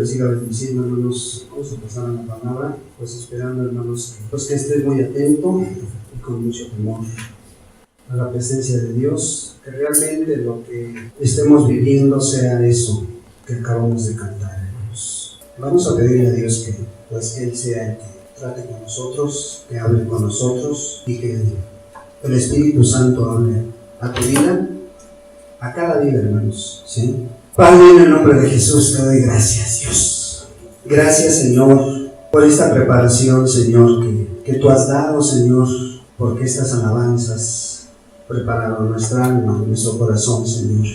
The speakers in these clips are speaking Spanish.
les siga bendiciendo, hermanos. Vamos a pasar a la palabra, pues esperando, hermanos, pues que estés muy atento y con mucho temor a la presencia de Dios, que realmente lo que estemos viviendo sea eso que acabamos de cantar, hermanos. Vamos a pedirle a Dios que, pues, Él sea el que trate con nosotros, que hable con nosotros y que el Espíritu Santo hable a tu vida, a cada vida, hermanos, ¿sí? Padre, en el nombre de Jesús te doy gracias, Dios. Gracias, Señor, por esta preparación, Señor, que tú has dado, Señor, porque estas alabanzas prepararon nuestra alma, nuestro corazón, Señor,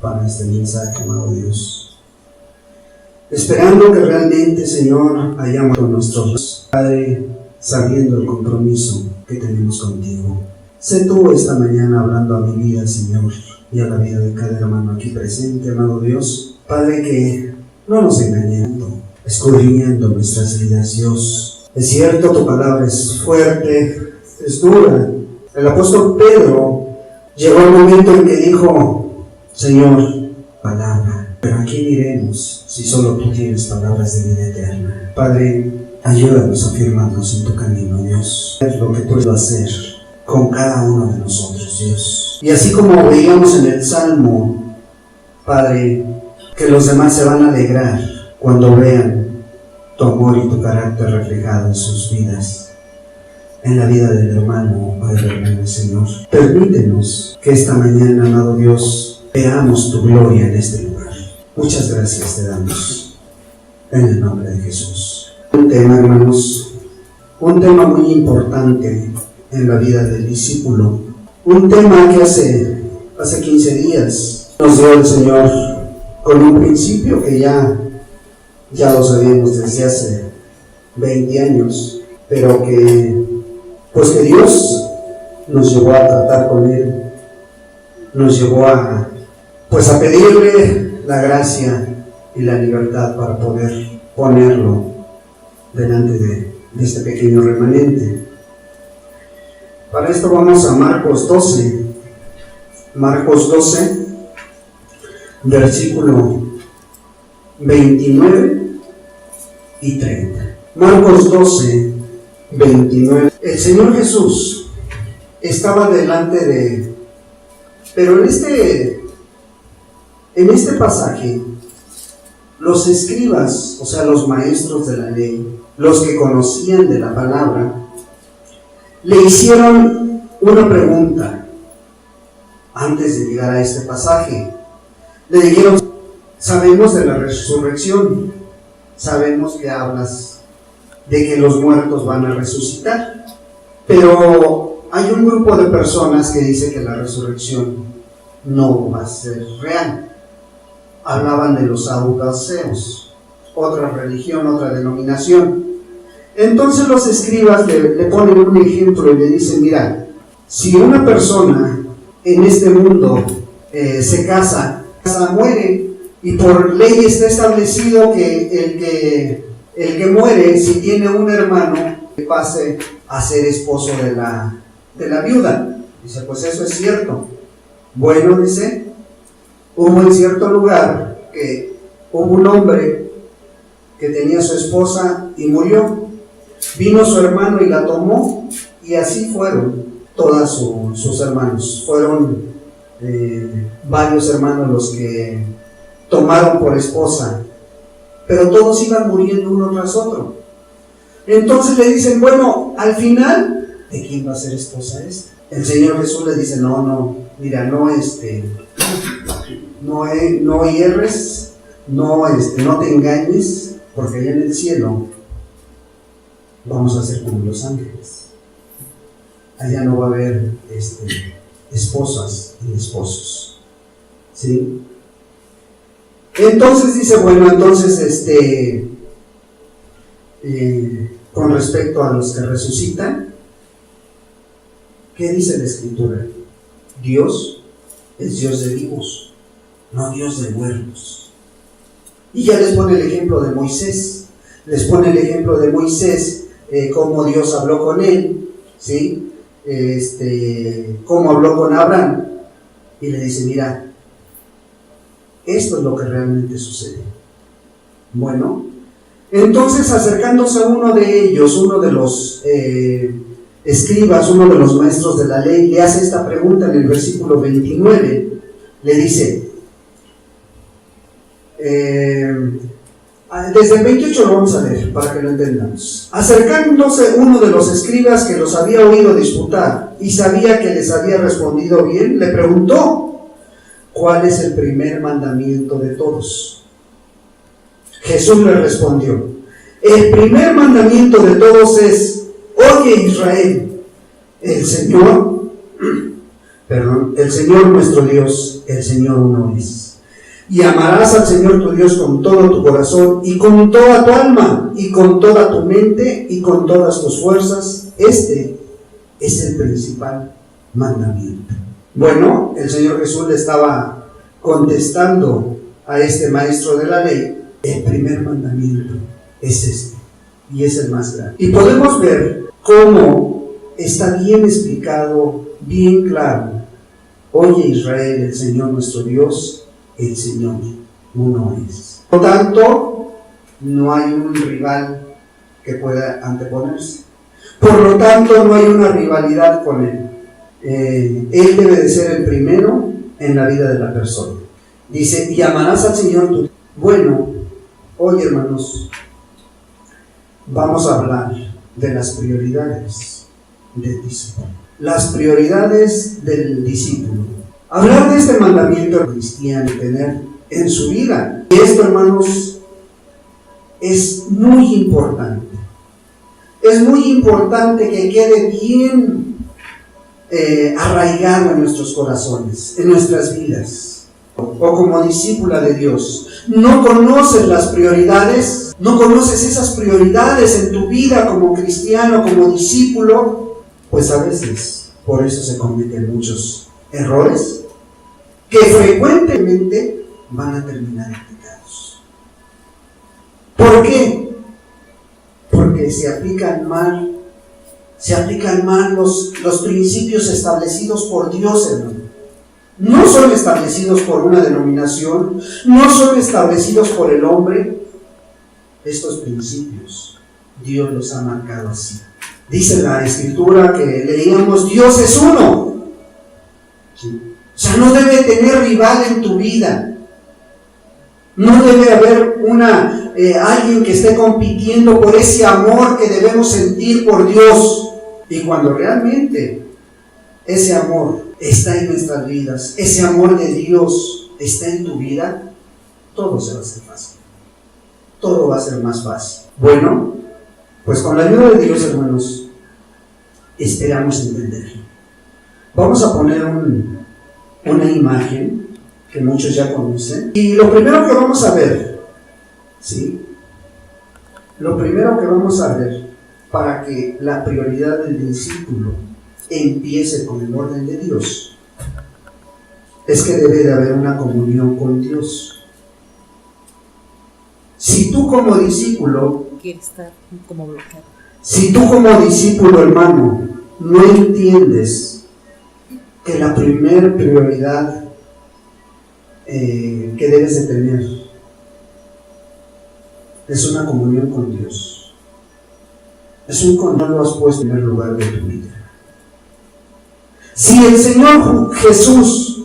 para este mensaje, amado Dios. Esperando que realmente, Señor, hayamos con nuestros Padre, sabiendo el compromiso que tenemos contigo. Sé tú esta mañana hablando a mi vida, Señor, y a la vida de cada hermano aquí presente, amado Dios. Padre, que no nos engañemos, escudriñando nuestras vidas, Dios. Es cierto, tu palabra es fuerte, es dura. El apóstol Pedro llegó al momento en que dijo: Señor, palabra, pero ¿a quién iremos si solo tú tienes palabras de vida eterna? Padre, ayúdanos a firmarnos en tu camino, Dios. Es lo que tú vas a hacer con cada uno de nosotros, Dios. Y así como veíamos en el Salmo, Padre, que los demás se van a alegrar cuando vean tu amor y tu carácter reflejado en sus vidas, en la vida del hermano o del hermano, Señor. Permítenos que esta mañana, amado Dios, veamos tu gloria en este lugar. Muchas gracias te damos, en el nombre de Jesús. Un tema, hermanos, un tema muy importante en la vida del discípulo. Un tema que hace 15 días nos dio el Señor con un principio que ya lo sabíamos desde hace 20 años, pero que Dios nos llevó a tratar con Él, nos llevó a pedirle la gracia y la libertad para poder ponerlo delante de este pequeño remanente. Para esto vamos a Marcos 12, versículo 29 y 30. Marcos 12, 29. El Señor Jesús estaba delante de... Pero en este pasaje, los escribas, o sea, los maestros de la ley, los que conocían de la palabra, le hicieron una pregunta antes de llegar a este pasaje. Le dijeron: sabemos de la resurrección, sabemos que hablas de que los muertos van a resucitar, pero hay un grupo de personas que dice que la resurrección no va a ser real. Hablaban de los saduceos, otra religión, otra denominación. Entonces los escribas le ponen un ejemplo y le dicen: mira, si una persona en este mundo se casa, muere, y por ley está establecido que el que muere, si tiene un hermano, pase a ser esposo de la viuda. Dice: pues eso es cierto. Bueno, dice, hubo en cierto lugar que hubo un hombre que tenía su esposa y murió. Vino su hermano y la tomó, y así fueron todos sus hermanos. Fueron varios hermanos los que tomaron por esposa, pero todos iban muriendo uno tras otro. Entonces le dicen: bueno, al final, ¿de quién va a ser esposa esta? El Señor Jesús le dice: no, mira, no hierres, no te engañes, porque allá en el cielo vamos a ser como los ángeles. Allá no va a haber esposas y esposos, ¿sí? Entonces dice: bueno, entonces con respecto a los que resucitan, ¿qué dice la Escritura? Dios es Dios de vivos, no Dios de muertos. Y ya les pone el ejemplo de Moisés. Cómo Dios habló con él, ¿sí? Cómo habló con Abraham, y le dice: mira, esto es lo que realmente sucede. Bueno, entonces acercándose a uno de ellos, uno de los escribas, uno de los maestros de la ley, le hace esta pregunta en el versículo 29, le dice, desde el 28 lo vamos a leer para que lo entendamos. Acercándose uno de los escribas que los había oído disputar y sabía que les había respondido bien, le preguntó, ¿cuál es el primer mandamiento de todos? Jesús le respondió, el primer mandamiento de todos es, oye Israel, el Señor nuestro Dios, el Señor uno es. Y amarás al Señor tu Dios con todo tu corazón y con toda tu alma y con toda tu mente y con todas tus fuerzas. Este es el principal mandamiento. Bueno, el Señor Jesús le estaba contestando a este maestro de la ley. El primer mandamiento es este y es el más grande. Y podemos ver cómo está bien explicado, bien claro. Oye Israel, el Señor nuestro Dios, el Señor uno es. Por lo tanto, no hay un rival que pueda anteponerse. Por lo tanto, no hay una rivalidad con Él. Él debe de ser el primero en la vida de la persona. Dice, y amarás al Señor tu Dios. Bueno, hoy hermanos, vamos a hablar de las prioridades del discípulo. Las prioridades del discípulo. Hablar de este mandamiento cristiano y tener en su vida. Y esto, hermanos, es muy importante. Es muy importante que quede bien arraigado en nuestros corazones, en nuestras vidas. O como discípula de Dios. No conoces las prioridades, no conoces esas prioridades en tu vida como cristiano, como discípulo, pues a veces por eso se cometen muchos errores que frecuentemente van a terminar en pecados. ¿Por qué? Porque se aplican mal los principios establecidos por Dios, hermano. No son establecidos por una denominación, no son establecidos por el hombre. Estos principios Dios los ha marcado así. Dice la Escritura que leíamos, Dios es uno. ¿Sí? O sea, no debe tener rival en tu vida. No debe haber alguien que esté compitiendo por ese amor que debemos sentir por Dios. Y cuando realmente ese amor está en nuestras vidas, ese amor de Dios está en tu vida, todo se va a hacer fácil. Todo va a ser más fácil. Bueno, pues con la ayuda de Dios, hermanos, esperamos entenderlo. Vamos a poner una imagen que muchos ya conocen. Y lo primero que vamos a ver, ¿sí? Lo primero que vamos a ver para que la prioridad del discípulo empiece con el orden de Dios es que debe de haber una comunión con Dios. Si tú como discípulo, hermano, no entiendes que la primer prioridad que debes de tener es una comunión con Dios, no lo has puesto en primer lugar de tu vida. Si el Señor Jesús,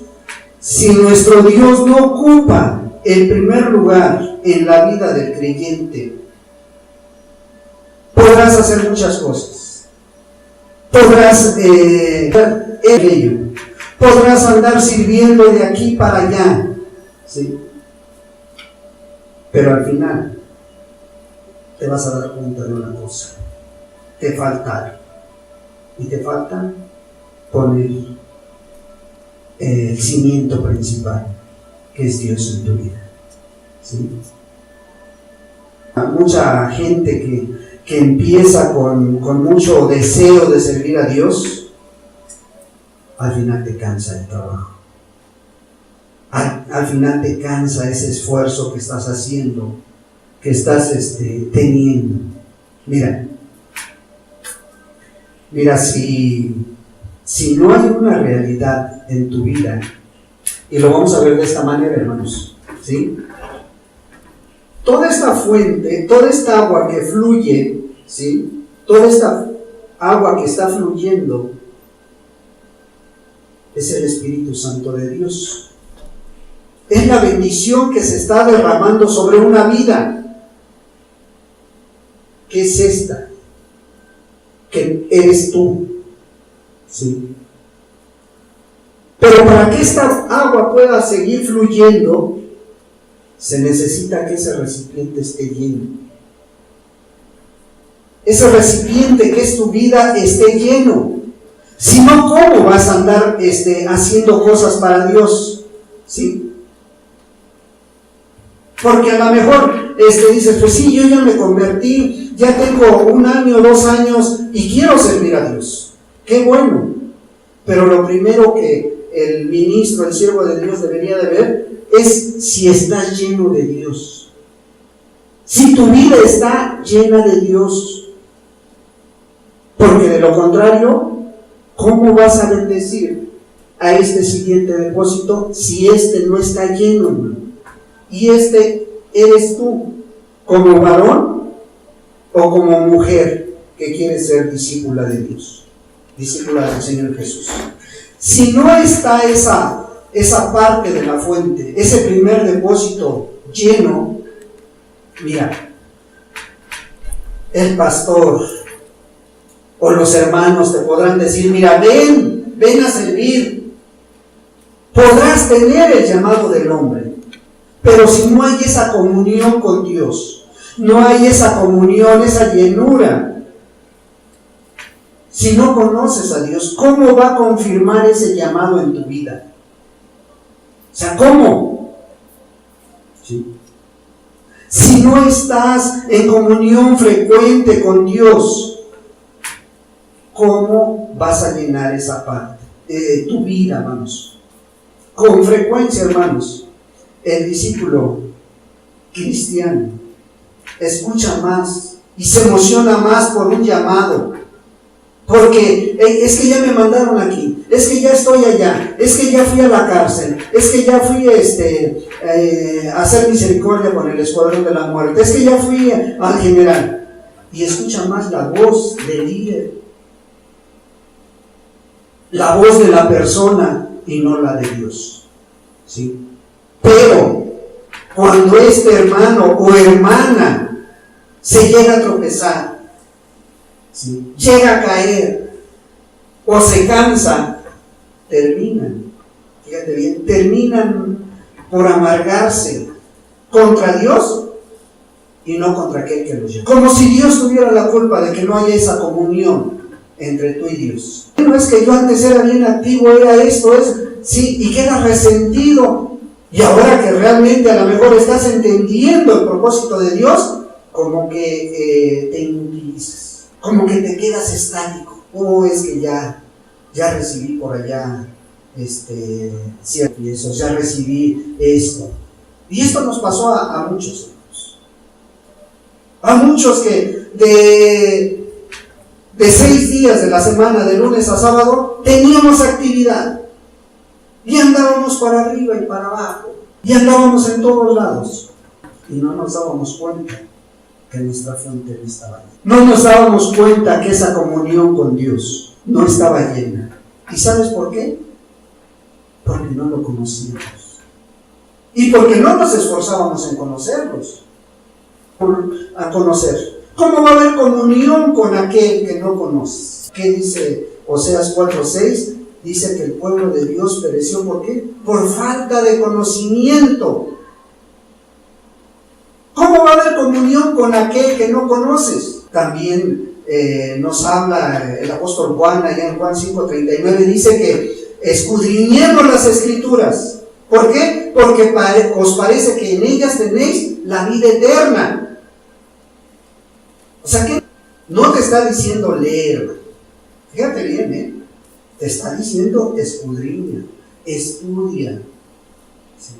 si nuestro Dios no ocupa el primer lugar en la vida del creyente, podrás hacer muchas cosas. Podrás podrás andar sirviendo de aquí para allá, ¿sí? Pero al final te vas a dar cuenta de una cosa: te falta algo, y te falta poner el cimiento principal, que es Dios en tu vida, ¿sí? Mucha gente que empieza con mucho deseo de servir a Dios, al final te cansa el trabajo. Al final te cansa ese esfuerzo que estás haciendo, que estás teniendo. Mira, si no hay una realidad en tu vida, y lo vamos a ver de esta manera, hermanos, ¿sí? toda esta fuente, toda esta agua que fluye, ¿sí? Toda esta agua que está fluyendo es el Espíritu Santo de Dios. Es la bendición que se está derramando sobre una vida. ¿Qué es esta? Que eres tú. ¿Sí? Pero para que esta agua pueda seguir fluyendo, se necesita que ese recipiente esté lleno. Ese recipiente que es tu vida esté lleno. Si no, ¿cómo vas a andar haciendo cosas para Dios? ¿Sí? Porque a lo mejor dices, pues sí, yo ya me convertí, ya tengo 1 año, 2 años y quiero servir a Dios. ¡Qué bueno! Pero lo primero que el ministro, el siervo de Dios debería de ver es si estás lleno de Dios. Si tu vida está llena de Dios. Porque de lo contrario, ¿cómo vas a bendecir a este siguiente depósito si no está lleno, hermano? Y eres tú, como varón o como mujer que quiere ser discípula de Dios, discípula del Señor Jesús. Si no está esa parte de la fuente, ese primer depósito lleno, mira, el pastor o los hermanos te podrán decir, mira, ven a servir. Podrás tener el llamado del hombre, pero si no hay esa comunión con Dios, no hay esa comunión, esa llenura, si no conoces a Dios, ¿cómo va a confirmar ese llamado en tu vida? O sea, ¿cómo? ¿Sí? Si no estás en comunión frecuente con Dios, ¿cómo vas a llenar esa parte de tu vida, hermanos? Con frecuencia, hermanos, el discípulo cristiano escucha más y se emociona más por un llamado. Porque es que ya me mandaron aquí, es que ya estoy allá, es que ya fui a la cárcel, es que ya fui a hacer misericordia con el escuadrón de la muerte, es que ya fui al general. Y escucha más la voz del líder, la voz de la persona y no la de Dios. ¿Sí? Pero cuando este hermano o hermana se llega a tropezar, ¿sí?, llega a caer o se cansa, terminan, fíjate bien, terminan por amargarse contra Dios y no contra aquel que los llama. Como si Dios tuviera la culpa de que no haya esa comunión entre tú y Dios. No es que yo antes era bien activo, era esto, sí, y quedas resentido. Y ahora que realmente a lo mejor estás entendiendo el propósito de Dios, como que te inutilizas, como que te quedas estático. Es que ya recibí por allá ciertos piezos, ya recibí esto. Y esto nos pasó a muchos hermanos. A muchos que de 6 días de la semana, de lunes a sábado, teníamos actividad. Y andábamos para arriba y para abajo. Y andábamos en todos lados. Y no nos dábamos cuenta que nuestra fuente no estaba llena. No nos dábamos cuenta que esa comunión con Dios no estaba llena. ¿Y sabes por qué? Porque no lo conocíamos. Y porque no nos esforzábamos en conocerlos. A conocer. ¿Cómo va a haber comunión con aquel que no conoces? ¿Qué dice Oseas 4:6? Dice que el pueblo de Dios pereció, ¿por qué? Por falta de conocimiento. ¿Cómo va a haber comunión con aquel que no conoces? También nos habla el apóstol Juan, allá en Juan 5:39, dice que escudriñemos las Escrituras. ¿Por qué? Porque os parece que en ellas tenéis la vida eterna. O sea que no te está diciendo leer. Fíjate bien, te está diciendo escudriña, estudia. ¿Sí?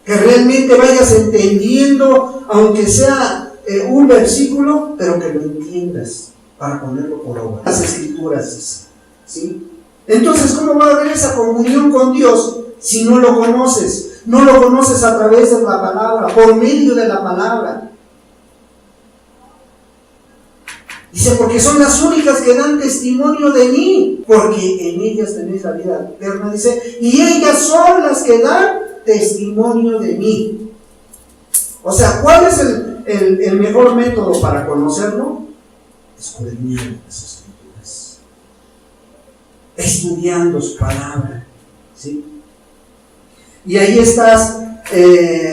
Que realmente vayas entendiendo, aunque sea un versículo, pero que lo entiendas para ponerlo por obra. Las Escrituras, ¿sí? Entonces, ¿cómo va a haber esa comunión con Dios si no lo conoces? No lo conoces a través de la palabra, por medio de la palabra. Dice, porque son las únicas que dan testimonio de mí, porque en ellas tenéis la vida eterna. Dice, y ellas son las que dan testimonio de mí. O sea, ¿cuál es el mejor método para conocerlo? Escudriñando las Escrituras, estudiando su palabra, ¿sí? Y ahí estás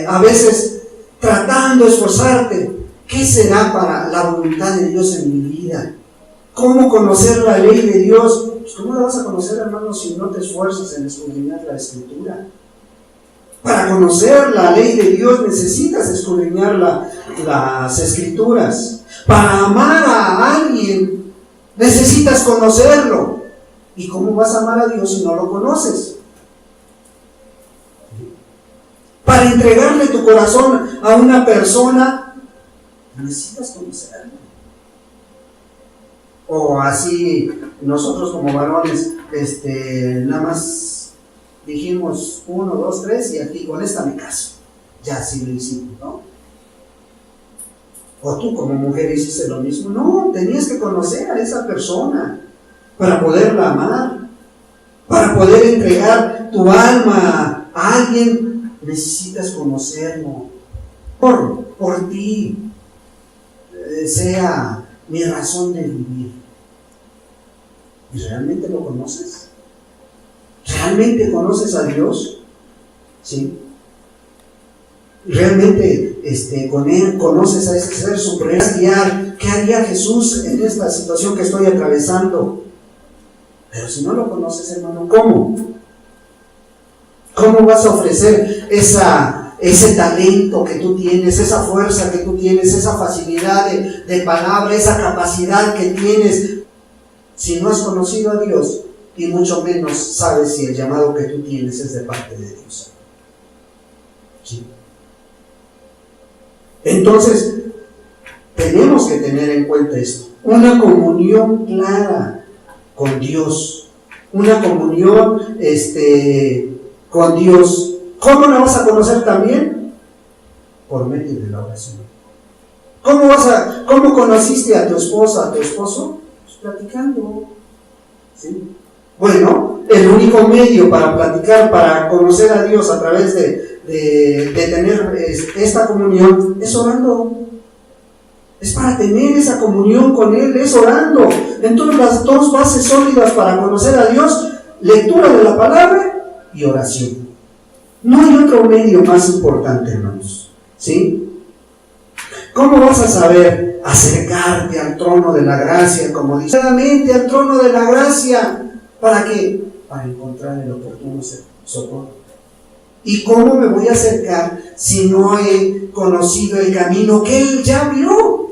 a veces tratando de esforzarte. ¿Qué será para la voluntad de Dios en mi vida? ¿Cómo conocer la ley de Dios? Pues ¿cómo la vas a conocer, hermano, si no te esfuerzas en escudriñar la Escritura? Para conocer la ley de Dios necesitas escudriñar las Escrituras. Para amar a alguien necesitas conocerlo. ¿Y cómo vas a amar a Dios si no lo conoces? Para entregarle tu corazón a una persona necesitas conocerlo. O así nosotros como varones nada más dijimos 1, 2, 3 y aquí con esta me caso. Ya sí lo hicimos, ¿no? O tú como mujer hiciste lo mismo. No, tenías que conocer a esa persona para poderla amar, para poder entregar tu alma a alguien. Necesitas conocerlo por ti. Sea mi razón de vivir. ¿Y realmente lo conoces? ¿Realmente conoces a Dios? ¿Sí? ¿Realmente con Él conoces a ese ser supremo? ¿Qué haría Jesús en esta situación que estoy atravesando? Pero si no lo conoces, hermano, ¿cómo? ¿Cómo vas a ofrecer ese talento que tú tienes, esa fuerza que tú tienes, esa facilidad de palabra, esa capacidad que tienes, si no has conocido a Dios y mucho menos sabes si el llamado que tú tienes es de parte de Dios? ¿Sí? Entonces, tenemos que tener en cuenta esto, una comunión clara con Dios, una comunión con Dios. ¿Cómo la vas a conocer también? Por medio de la oración. ¿Cómo conociste a tu esposa, a tu esposo? Pues platicando. ¿Sí? Bueno, el único medio para platicar, para conocer a Dios a través de tener esta comunión, es orando. Es para tener esa comunión con Él, es orando. Entonces las dos bases sólidas para conocer a Dios, lectura de la palabra y oración. No hay otro medio más importante, hermanos. ¿Sí? ¿Cómo vas a saber acercarte al trono de la gracia? Como dice, al trono de la gracia. ¿Para qué? Para encontrar el oportuno socorro. ¿Y cómo me voy a acercar si no he conocido el camino que Él ya abrió?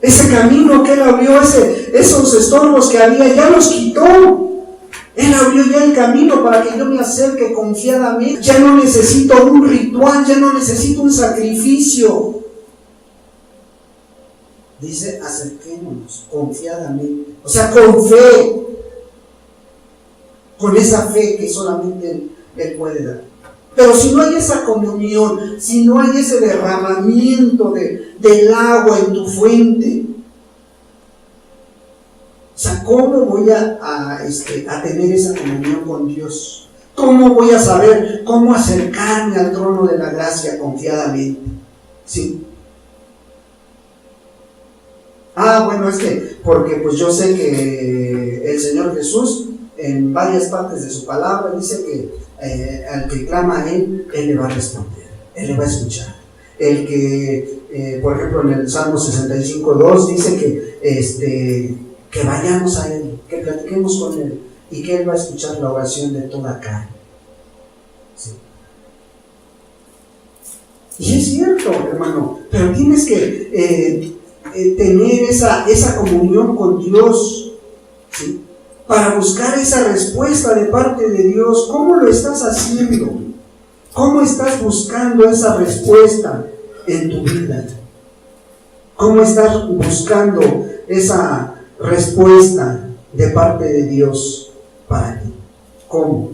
Ese camino que Él abrió, esos estorbos que había, ya los quitó. Él abrió ya el camino para que yo me acerque confiadamente. Ya no necesito un ritual, ya no necesito un sacrificio. Dice, acerquémonos confiadamente. O sea, con fe. Con esa fe que solamente Él puede dar. Pero si no hay esa comunión, si no hay ese derramamiento del agua en tu fuente, o sea, ¿cómo voy a tener esa comunión con Dios? ¿Cómo voy a saber cómo acercarme al trono de la gracia confiadamente? ¿Sí? Bueno, porque pues yo sé que el Señor Jesús en varias partes de su palabra dice que al que clama a Él le va a responder, Él le va a escuchar. El que, por ejemplo, en el Salmo 65:2 dice que vayamos a Él, que platiquemos con Él y que Él va a escuchar la oración de toda carne. ¿Sí? Y es cierto, hermano, pero tienes que tener esa comunión con Dios, ¿sí? Para buscar esa respuesta de parte de Dios. ¿Cómo lo estás haciendo? ¿Cómo estás buscando esa respuesta en tu vida? ¿Cómo estás buscando esa respuesta de parte de Dios para ti? ¿Cómo?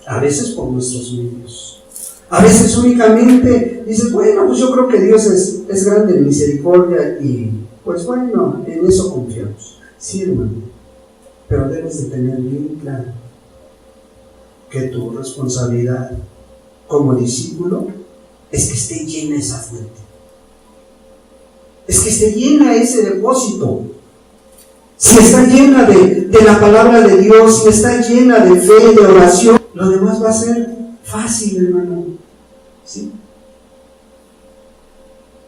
A veces por nuestros medios. A veces únicamente dices, bueno, pues yo creo que Dios es grande en misericordia y pues bueno, en eso confiamos. Sí, hermano, pero debes de tener bien claro que tu responsabilidad como discípulo es que esté llena esa fuente. Es que esté llena ese depósito. Si está llena de la palabra de Dios, si está llena de fe, de oración, lo demás va a ser fácil, hermano. ¿Sí?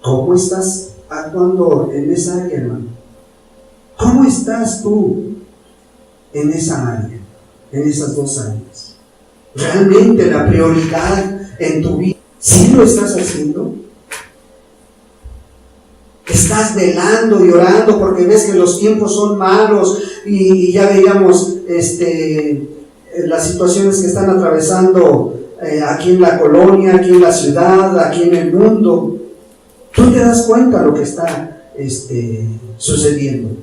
¿Cómo estás actuando en esa área, hermano? ¿Cómo estás tú en esa área, en esas dos áreas? ¿Realmente la prioridad en tu vida, sí lo estás haciendo? Estás velando y orando porque ves que los tiempos son malos y ya veíamos las situaciones que están atravesando aquí en la colonia, aquí en la ciudad, aquí en el mundo. Tú te das cuenta de lo que está sucediendo.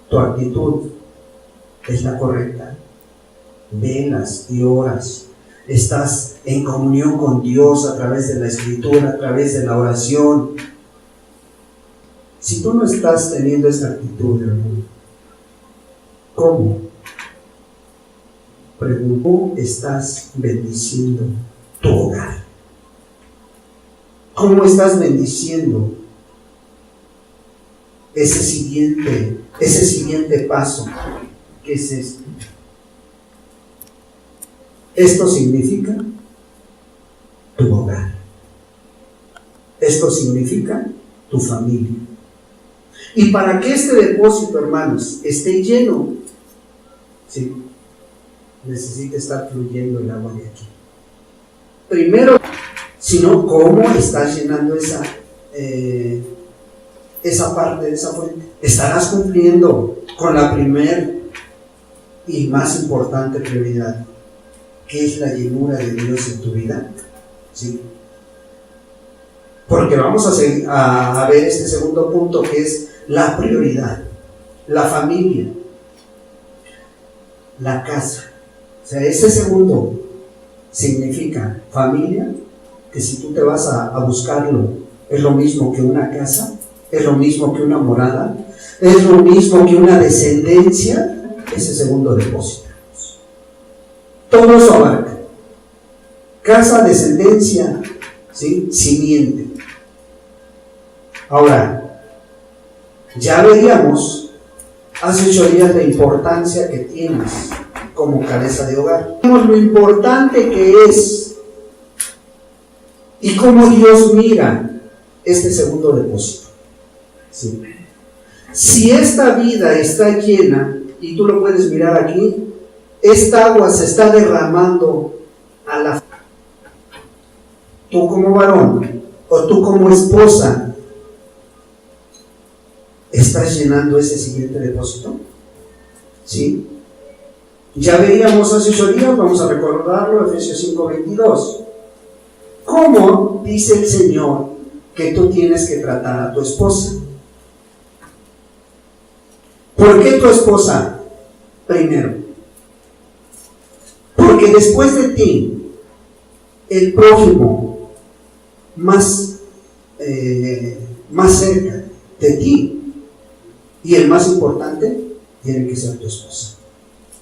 Tu actitud es la correcta. Velas y oras. Estás en comunión con Dios a través de la Escritura, a través de la oración. Si tú no estás teniendo esta actitud, hermano, ¿cómo? ¿Cómo estás bendiciendo tu hogar? ¿Cómo estás bendiciendo ese siguiente paso? ¿Qué es esto? Esto significa tu hogar. Esto significa tu familia. Y para que este depósito, hermanos, esté lleno, ¿sí?, necesita estar fluyendo el agua de aquí. Primero, sino cómo estás llenando esa parte de esa fuente. Estarás cumpliendo con la primera y más importante prioridad, que es la llenura de Dios en tu vida. ¿Sí? Porque vamos a ver este segundo punto, que es la prioridad, la familia, la casa. O sea, ese segundo significa familia, que si tú te vas a buscarlo, es lo mismo que una casa, es lo mismo que una morada, es lo mismo que una descendencia, ese segundo depósito. Todo eso abarca. Casa, descendencia, ¿sí?, simiente. Ahora, ya veíamos hace 8 días la importancia que tienes como cabeza de hogar. Vemos lo importante que es y cómo Dios mira este segundo depósito. ¿Sí? Si esta vida está llena, y tú lo puedes mirar aquí, esta agua se está derramando a la... Tú como varón o tú como esposa, ¿estás llenando ese siguiente depósito? ¿Sí? Ya veíamos hace 8 días, vamos a recordarlo, Efesios 5:22. ¿Cómo dice el Señor que tú tienes que tratar a tu esposa? ¿Por qué tu esposa primero? Porque después de ti, el prójimo más cerca de ti y el más importante tiene que ser tu esposa.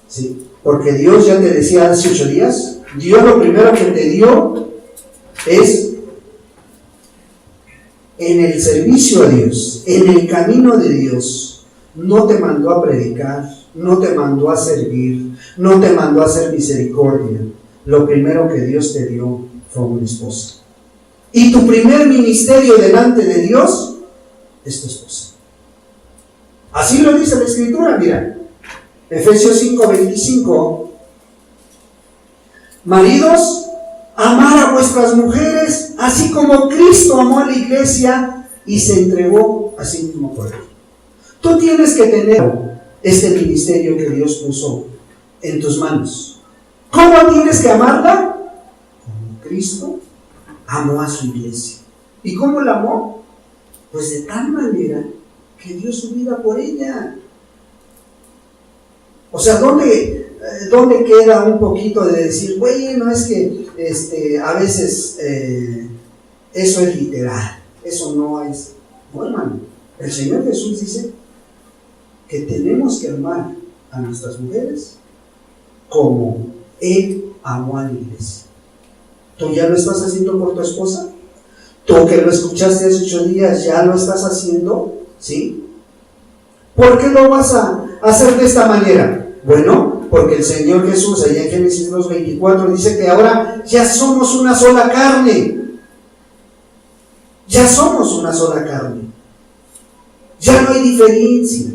¿Sí? Porque Dios, ya te decía hace 8 días, Dios lo primero que te dio es en el servicio a Dios, en el camino de Dios. No te mandó a predicar, no te mandó a servir, no te mandó a hacer misericordia. Lo primero que Dios te dio fue una esposa. Y tu primer ministerio delante de Dios es tu esposa. Así lo dice la Escritura, mira. Efesios 5:25. Maridos, amar a vuestras mujeres, así como Cristo amó a la iglesia y se entregó a sí mismo por ella. Tú tienes que tener este ministerio que Dios puso en tus manos. ¿Cómo tienes que amarla? Como Cristo amó a su iglesia. ¿Y cómo la amó? Pues de tal manera que dio su vida por ella. O sea, ¿dónde ¿dónde queda un poquito de decir, bueno, es que a veces eso es literal? Eso no es. No, hermano. El Señor Jesús dice que tenemos que amar a nuestras mujeres como Él amó a la iglesia. ¿Tú ya lo estás haciendo por tu esposa? ¿Tú que lo escuchaste hace 8 días ya lo estás haciendo? ¿Sí? ¿Por qué lo vas a hacer de esta manera? Bueno, porque el Señor Jesús, allá en Génesis 2:24, dice que ahora ya somos una sola carne. Ya somos una sola carne. Ya no hay diferencia.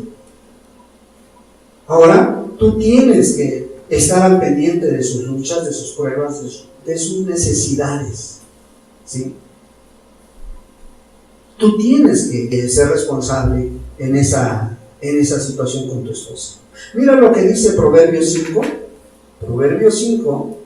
Ahora, tú tienes que estar al pendiente de sus luchas, de sus pruebas, de sus necesidades. ¿Sí? Tú tienes que ser responsable en esa situación con tu esposa. Mira lo que dice Proverbios 5. Proverbios 5.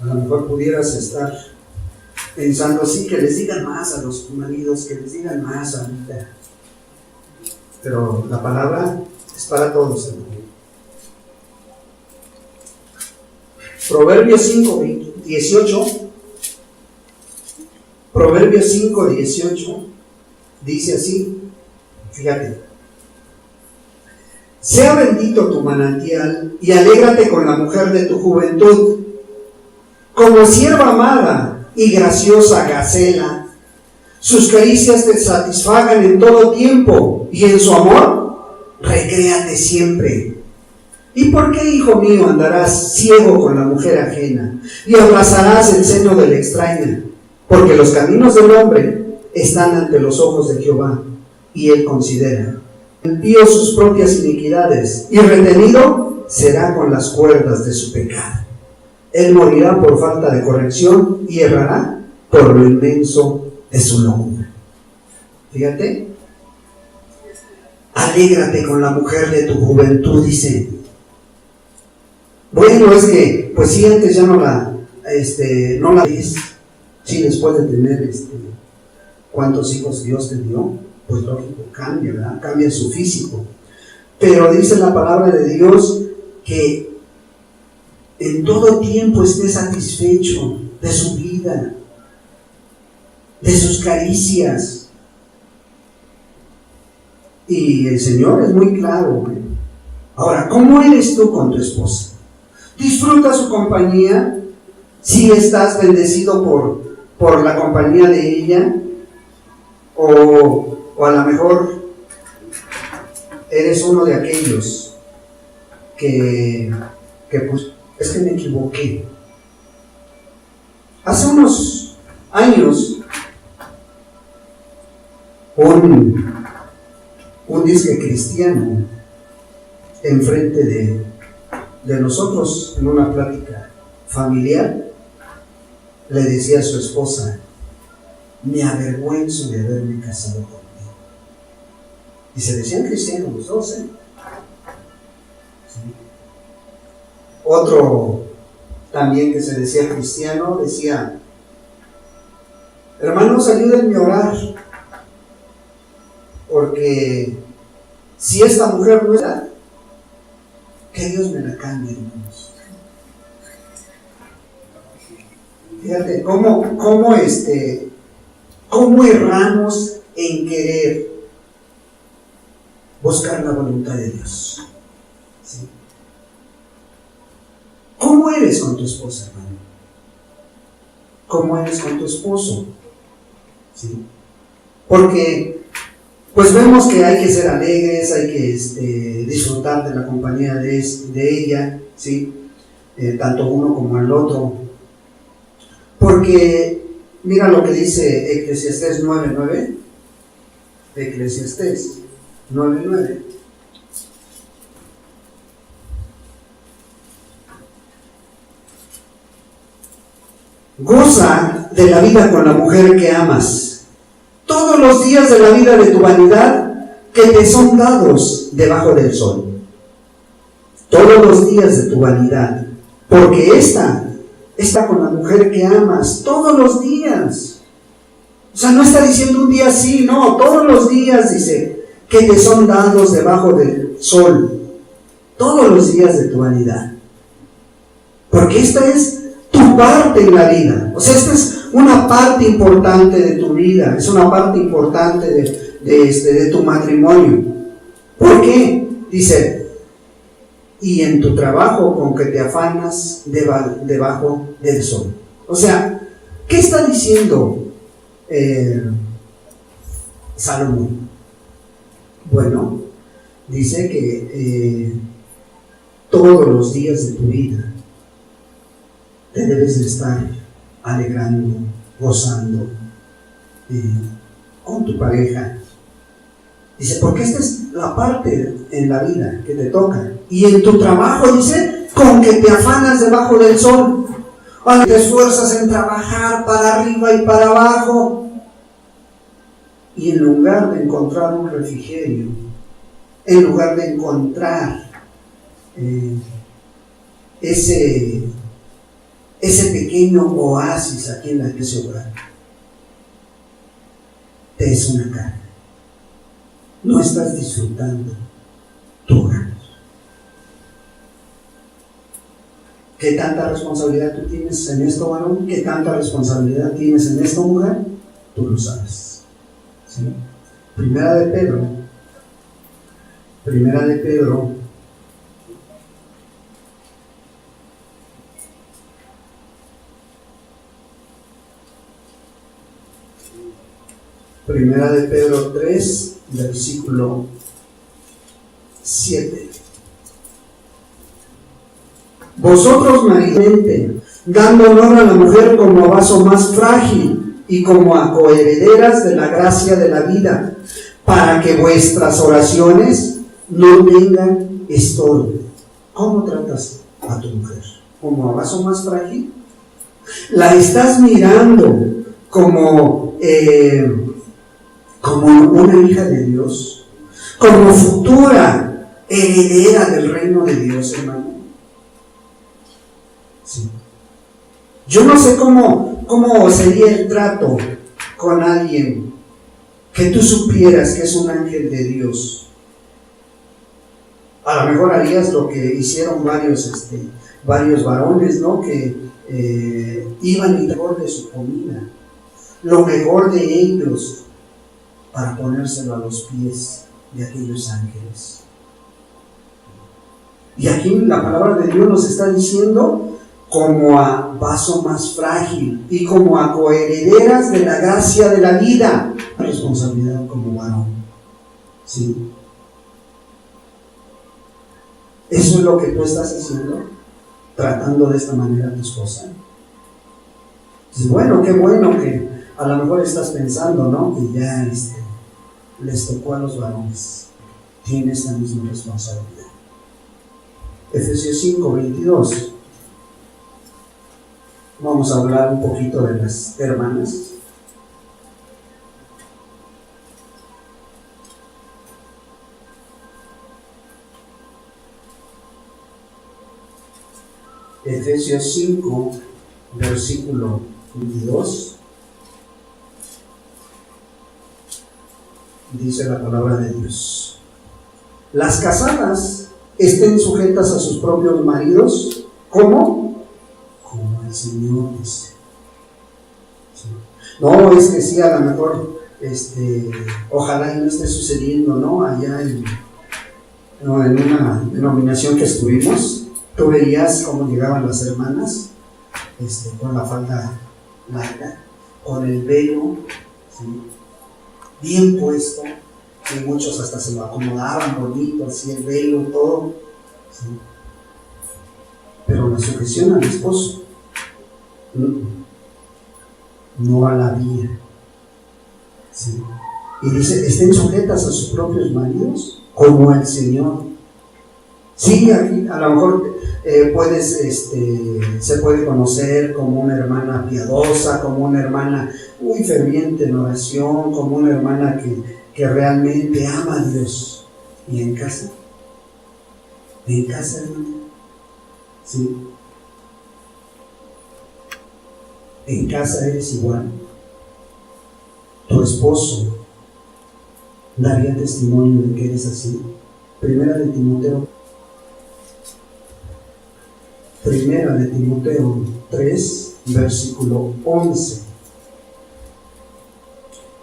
A lo mejor pudieras estar pensando así, que les digan más a los maridos, que les digan más a mí. Pero la palabra es para todos, hermano. Proverbios 5:18. Proverbios 5:18 dice así, fíjate: sea bendito tu manantial y alégrate con la mujer de tu juventud, como sierva amada y graciosa gacela. Sus caricias te satisfagan en todo tiempo, y en su amor recréate siempre. ¿Y por qué, hijo mío, andarás ciego con la mujer ajena, y abrazarás el seno de la extraña? Porque los caminos del hombre están ante los ojos de Jehová, y él considera. Impío sus propias iniquidades, y retenido será con las cuerdas de su pecado. Él morirá por falta de corrección, y errará por lo inmenso de su locura. Fíjate. Alégrate con la mujer de tu juventud, dice. Bueno, es que, pues sí, antes ya no la ves. Sí, después de tener cuántos hijos Dios te dio, pues lógico, cambia, ¿verdad? Cambia su físico. Pero dice la palabra de Dios que en todo tiempo esté satisfecho de su vida, de sus caricias. Y el Señor es muy claro. Ahora, ¿cómo eres tú con tu esposa? ¿Disfruta su compañía? ¿Si estás bendecido por la compañía de ella? O a lo mejor eres uno de aquellos que pues, es que me equivoqué. Hace unos años, un disque cristiano enfrente de nosotros, en una plática familiar, le decía a su esposa: me avergüenzo de haberme casado contigo. Y se decían cristianos los dos, ¿eh? ¿Sí? Otro también que se decía cristiano decía: hermanos, ayúdenme a orar, porque si esta mujer no está, que Dios me la cambie, hermanos. Fíjate cómo erramos en querer buscar la voluntad de Dios. ¿Sí? ¿Cómo eres con tu esposa, hermano? ¿Cómo eres con tu esposo? ¿Sí? Porque pues vemos que hay que ser alegres, hay que disfrutar de la compañía de ella, ¿sí? Tanto uno como el otro. Porque mira lo que dice Eclesiastés 9:9. Eclesiastés 9:9. Goza de la vida con la mujer que amas, todos los días de la vida de tu vanidad que te son dados debajo del sol. Todos los días de tu vanidad, porque esta está con la mujer que amas todos los días. O sea, no está diciendo un día sí, no, todos los días dice que te son dados debajo del sol, todos los días de tu vanidad. Porque esta es tu parte en la vida. O sea, esta es una parte importante de tu vida, es una parte importante de tu matrimonio. ¿Por qué? Dice, y en tu trabajo con que te afanas debajo del sol. O sea, ¿qué está diciendo Salomón? Bueno, dice que todos los días de tu vida te debes de estar alegrando, gozando con tu pareja. Dice, porque esta es la parte en la vida que te toca. Y en tu trabajo, dice, con que te afanas debajo del sol. Te esfuerzas en trabajar para arriba y para abajo. Y en lugar de encontrar un refrigerio, en lugar de encontrar ese pequeño oasis aquí en la iglesia hogar, te es una carga. No estás disfrutando tu hogar. ¿Qué tanta responsabilidad tú tienes en esto, varón? ¿Qué tanta responsabilidad tienes en esta mujer? Tú lo sabes. ¿Sí? Primera de Pedro. Primera de Pedro 3, versículo 7. Vosotros, maridos, dando honor a la mujer como a vaso más frágil y como a coherederas de la gracia de la vida, para que vuestras oraciones no tengan estorbo. ¿Cómo tratas a tu mujer? ¿Como a vaso más frágil? ¿La estás mirando como una hija de Dios, como futura heredera del reino de Dios, hermano? Sí. Yo no sé cómo sería el trato con alguien que tú supieras que es un ángel de Dios. A lo mejor harías lo que hicieron varios varones, ¿no? Que iban y mejor de su comida, lo mejor de ellos, para ponérselo a los pies de aquellos ángeles. Y aquí la palabra de Dios nos está diciendo como a vaso más frágil y como a coherederas de la gracia de la vida. Responsabilidad como varón. ¿Sí? Eso es lo que tú estás haciendo, tratando de esta manera a tu esposa. Bueno, qué bueno que a lo mejor estás pensando, ¿no? Que ya les tocó a los varones. Tienes la misma responsabilidad. Efesios 5, 22. Vamos a hablar un poquito de las hermanas. Efesios 5, versículo 22. Dice la palabra de Dios: las casadas estén sujetas a sus propios maridos, ¿cómo? Como el Señor dice. ¿Sí? No, es que sí, a lo mejor, ojalá y no esté sucediendo, ¿no? Allá en una denominación que estuvimos, tú veías cómo llegaban las hermanas, con la falda larga, con el velo, ¿sí? Bien puesto, y muchos hasta se lo acomodaban bonito, así el velo, todo, ¿sí? Pero la sujeción al esposo no a la vía, ¿sí? Y dice, estén sujetas a sus propios maridos como al Señor. Sí, aquí a lo mejor se puede conocer como una hermana piadosa, como una hermana muy ferviente en oración, como una hermana que realmente ama a Dios. ¿Y en casa? Hermano, ¿sí? En casa eres igual. esposo daría testimonio de que eres así? Primera de Timoteo 3, versículo 11.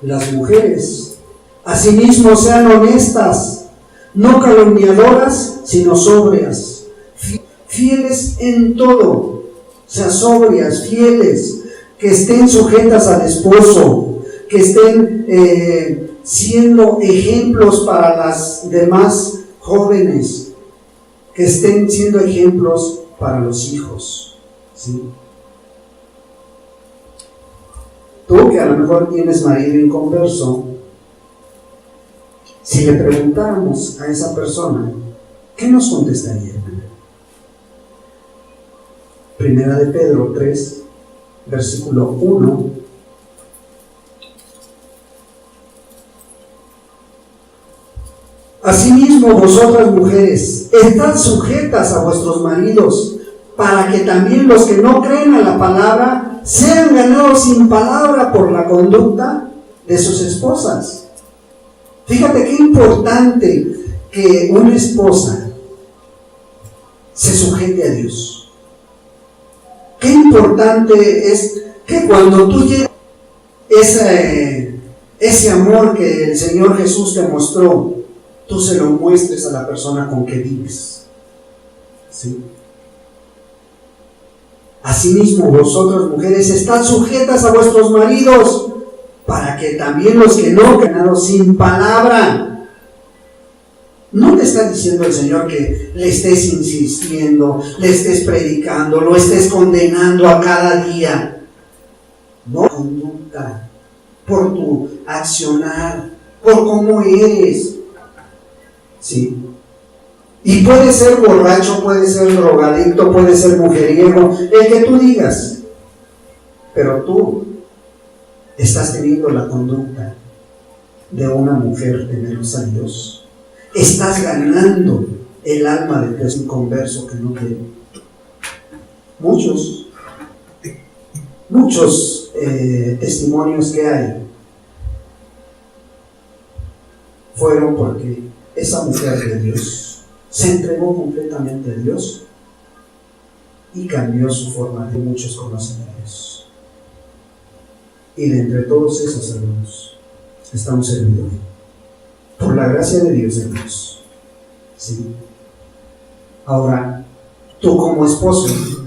Las mujeres, asimismo, sean honestas, no calumniadoras, sino sobrias, fieles en todo. O sea, sobrias, fieles, que estén sujetas al esposo, que estén siendo ejemplos para las demás jóvenes, que estén siendo ejemplos para los hijos, ¿sí? Tú que a lo mejor tienes marido inconverso, si le preguntáramos a esa persona, ¿qué nos contestaría? Primera de Pedro 3, versículo 1. Asimismo, vosotras mujeres, estad sujetas a vuestros maridos, para que también los que no creen a la palabra sean ganados sin palabra por la conducta de sus esposas. Fíjate qué importante que una esposa se sujete a Dios. Qué importante es que cuando tú llegas ese amor que el Señor Jesús te mostró, tú se lo muestres a la persona con que vives, ¿sí? Asimismo, vosotros mujeres, estad sujetas a vuestros maridos, para que también los que no ganaron sin palabra. No te está diciendo el Señor que le estés insistiendo, le estés predicando, lo estés condenando a cada día. No, conducta, por tu accionar, por cómo eres. Sí. Y puede ser borracho, puede ser drogadicto, puede ser mujeriego, el que tú digas. Pero tú estás teniendo la conducta de una mujer temerosa a Dios. Estás ganando el alma de tu inconverso que no quiere. Muchos testimonios que hay fueron porque esa mujer de Dios se entregó completamente a Dios y cambió su forma. De muchos conocen a Dios. Y de entre todos esos hermanos estamos servidos por la gracia de Dios, hermanos. ¿Sí? Ahora, tú como esposo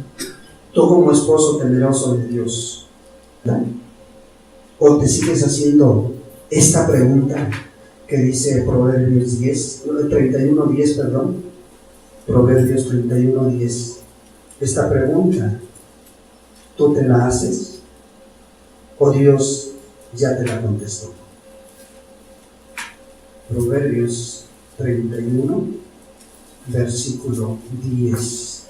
temeroso de Dios, ¿verdad? O te sigues haciendo esta pregunta que dice Proverbios 31:10, Proverbios 31:10. Esta pregunta, ¿tú te la haces? ¿O Dios ya te la contestó? Proverbios 31, versículo 10.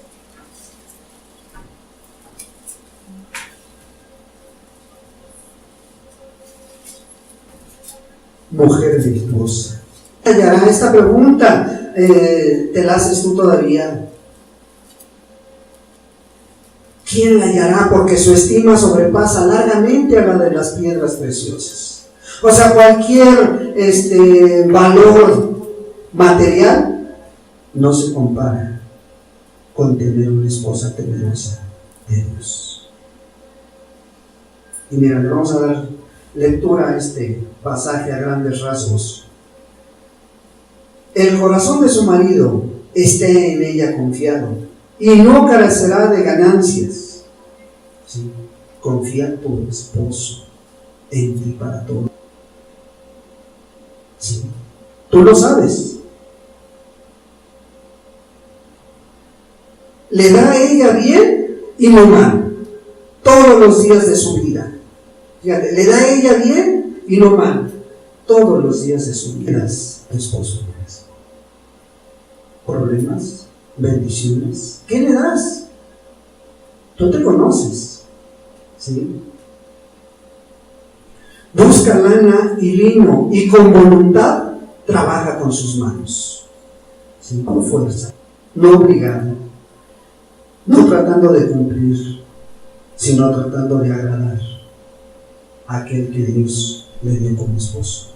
Mujer virtuosa. ¿Hallará esta pregunta? ¿Te la haces tú todavía? ¿Quién la hallará? Porque su estima sobrepasa largamente a la de las piedras preciosas. O sea, cualquier valor material no se compara con tener una esposa temerosa de Dios. Y mira, le vamos a dar lectura a este pasaje a grandes rasgos. El corazón de su marido esté en ella confiado y no carecerá de ganancias. ¿Sí? Confía tu esposo en ti para todo. ¿Sí? Tú lo sabes. Le da a ella bien y no mal todos los días de su vida. Fíjate, le da a ella bien y no mal todos los días de su vida. Tu esposo, problemas, bendiciones, ¿qué le das? Tú te conoces, ¿sí? Busca lana y lino y con voluntad trabaja con sus manos, ¿sí? Con fuerza, no obligado, no tratando de cumplir, sino tratando de agradar a aquel que Dios le dio como esposo,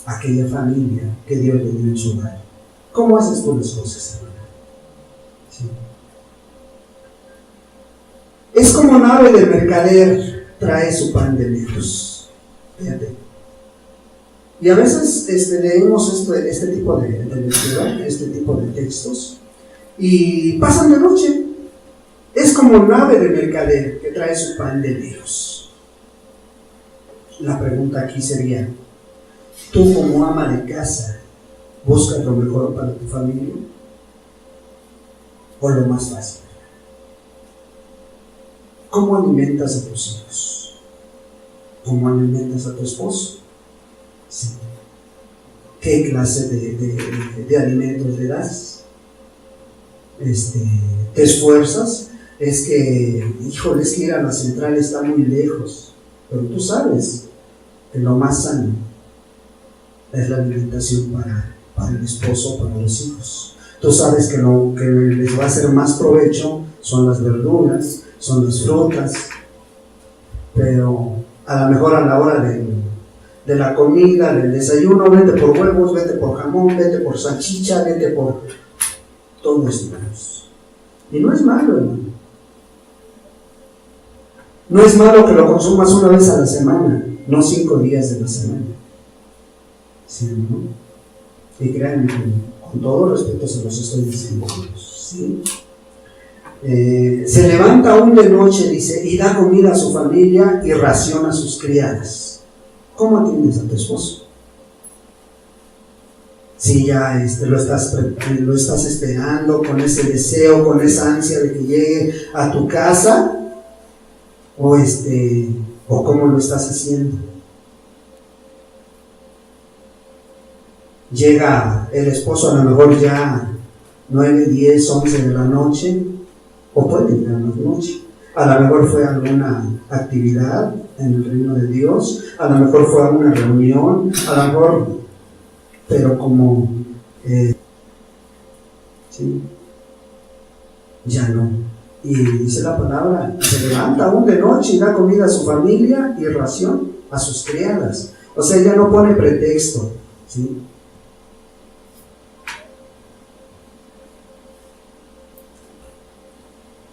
aquella familia que Dios le dio en su hogar. ¿Cómo haces tú las cosas, hermano? Sí. Es como nave de mercader, trae su pan de lejos. Fíjate. Y a veces leemos este tipo de lectura, este tipo de textos, y pasan de noche. Es como nave de mercader que trae su pan de lejos. La pregunta aquí sería, ¿tú como ama de casa buscas lo mejor para tu familia? ¿O lo más fácil? ¿Cómo alimentas a tus hijos? ¿Cómo alimentas a tu esposo? Sí. ¿Qué clase de alimentos le das? ¿Te esfuerzas? Es que ir a la central está muy lejos, pero tú sabes que lo más sano es la alimentación para el esposo, para los hijos. Tú sabes que lo que les va a hacer más provecho son las verduras, son las frutas, pero a lo mejor a la hora de la comida, del desayuno, vete por huevos, vete por jamón, vete por salchicha, vete por todo esto. Y no es malo, hermano. No es malo que lo consumas una vez a la semana, no 5 días de la semana. ¿Sí, no? Y créanme, con todo respeto se los estoy diciendo. ¿Sí? Se levanta aún de noche, dice, y da comida a su familia y raciona a sus criadas. ¿Cómo atiendes a tu esposo? Si ya lo estás esperando con ese deseo, con esa ansia de que llegue a tu casa, o cómo lo estás haciendo. Llega el esposo a lo mejor ya 9, 10, 11 de la noche, o puede llegar más noche. A lo mejor fue alguna actividad en el reino de Dios, a lo mejor fue alguna reunión, a lo mejor, pero como ¿sí? Ya no. Y dice la palabra, se levanta aún de noche y da comida a su familia y ración a sus criadas. O sea, ya no pone pretexto, ¿sí?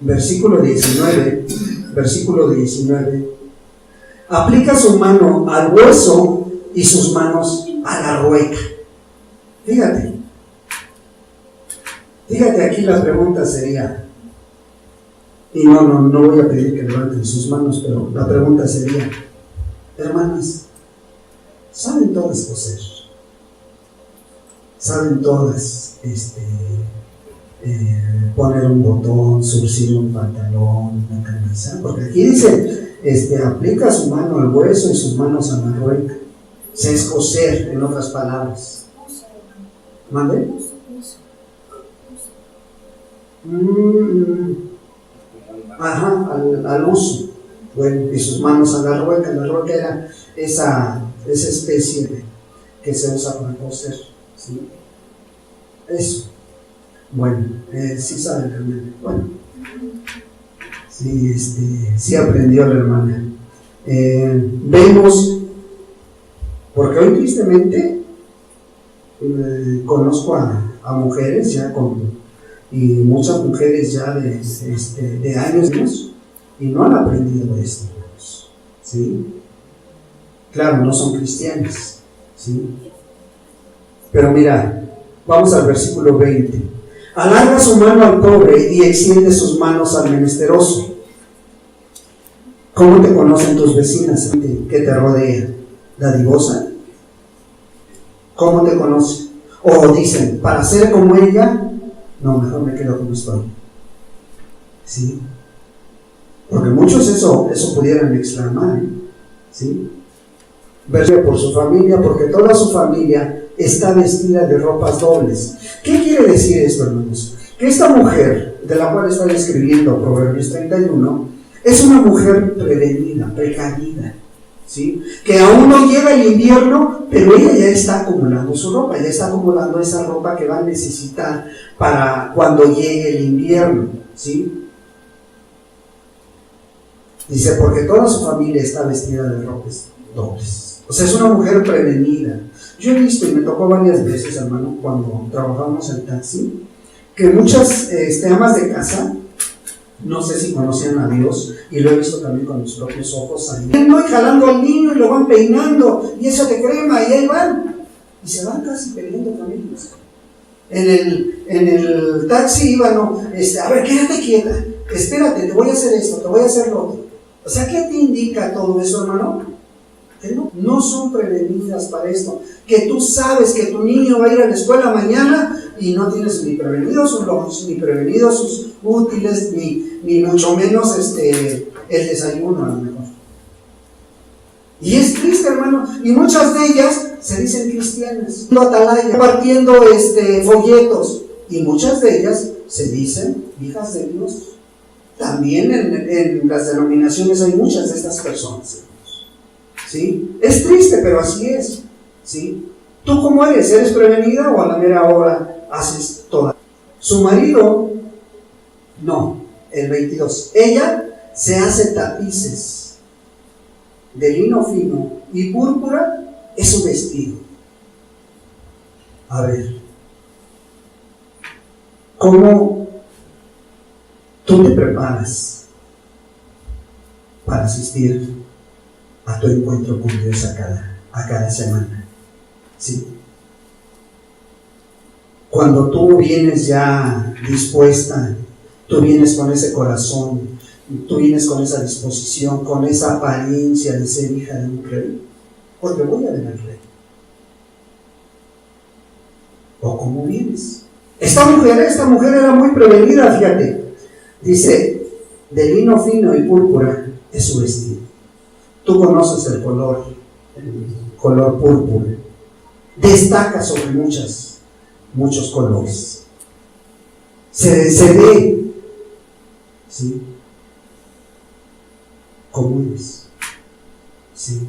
Versículo 19, aplica su mano al hueso y sus manos a la rueca. Fíjate aquí la pregunta sería, y no voy a pedir que levanten sus manos, pero la pregunta sería, hermanas, ¿saben todas coser? ¿Saben todas poner un botón, surcir un pantalón, una camisa? Porque aquí dice, aplica su mano al hueso y sus manos a la rueca. Se es coser, en otras palabras. ¿Mande? Al uso. Bueno, y sus manos a la rueca. La rueca era esa especie que se usa para coser, ¿sí? Eso. Bueno, sí sabe la hermana. Bueno, sí, sí aprendió la hermana. Vemos, porque hoy tristemente conozco a mujeres ya y muchas mujeres ya de años y no han aprendido esto, ¿sí? Claro, no son cristianas, ¿sí? Pero mira, vamos al versículo 20. Alarga su mano al pobre y extiende sus manos al menesteroso. ¿Cómo te conocen tus vecinas que te rodean? ¿Dadivosa? ¿Cómo te conocen? O dicen, para ser como ella, no, mejor me quedo como estoy. ¿Sí? Porque muchos eso pudieran exclamar, ¿sí? Verse por su familia, porque toda su familia está vestida de ropas dobles. ¿Qué quiere decir esto, hermanos? Que esta mujer, de la cual está describiendo Proverbios 31, es una mujer prevenida, precavida, ¿sí? Que aún no llega el invierno, pero ella ya está acumulando su ropa, ya está acumulando esa ropa que va a necesitar para cuando llegue el invierno, ¿sí? Dice, porque toda su familia está vestida de ropas dobles. O sea, es una mujer prevenida. Yo he visto, y me tocó varias veces, hermano, cuando trabajábamos en taxi, que muchas amas de casa, no sé si conocían a Dios, y lo he visto también con mis propios ojos, saliendo y jalando al niño y lo van peinando, y eso te crema, y ahí van. Y se van casi peleando con ellos. En el taxi iban, a ver, quédate quieta, espérate, te voy a hacer esto, te voy a hacer lo otro. O sea, ¿qué te indica todo eso, hermano? Que no son prevenidas para esto. Que tú sabes que tu niño va a ir a la escuela mañana y no tienes ni prevenidos sus lunch, ni prevenidos sus útiles, ni mucho menos el desayuno a lo mejor. Y es triste, hermano, y muchas de ellas se dicen cristianas, atalaya, partiendo folletos, y muchas de ellas se dicen hijas de Dios. También en las denominaciones hay muchas de estas personas, ¿sí? Es triste, pero así es, ¿sí? ¿Tú cómo eres? ¿Eres prevenida o a la mera hora haces toda? Su marido, no, el 22. Ella se hace tapices de lino fino y púrpura es su vestido. A ver, ¿cómo tú te preparas para asistir a tu encuentro con Dios a cada semana? ¿Sí? Cuando tú vienes ya dispuesta, tú vienes con ese corazón, tú vienes con esa disposición, con esa apariencia de ser hija de un rey, porque voy a ver al rey. ¿O cómo vienes? Esta mujer era muy prevenida, fíjate. Dice, de lino fino y púrpura es su vestido. Tú conoces el color púrpura. Destaca sobre muchos colores. Se ve, ¿sí? ¿Cómo eres? ¿Sí?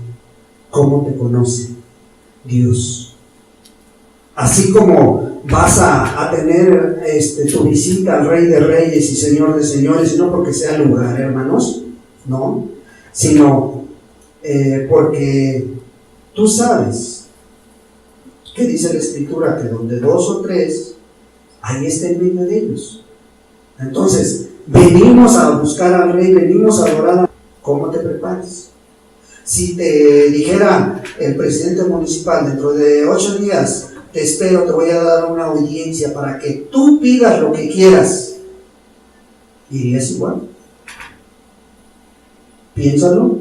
¿Cómo te conoce Dios? Así como vas a tener tu visita al Rey de Reyes y Señor de Señores, y no porque sea el lugar, hermanos, no, sino porque tú sabes que dice la Escritura que donde 2 o 3, ahí está en medio de ellos. Entonces, venimos a buscar al Rey, venimos a adorar. ¿Cómo te preparas? Si te dijera el presidente municipal, dentro de 8 días, te espero, te voy a dar una audiencia para que tú pidas lo que quieras, ¿irías igual? Piénsalo.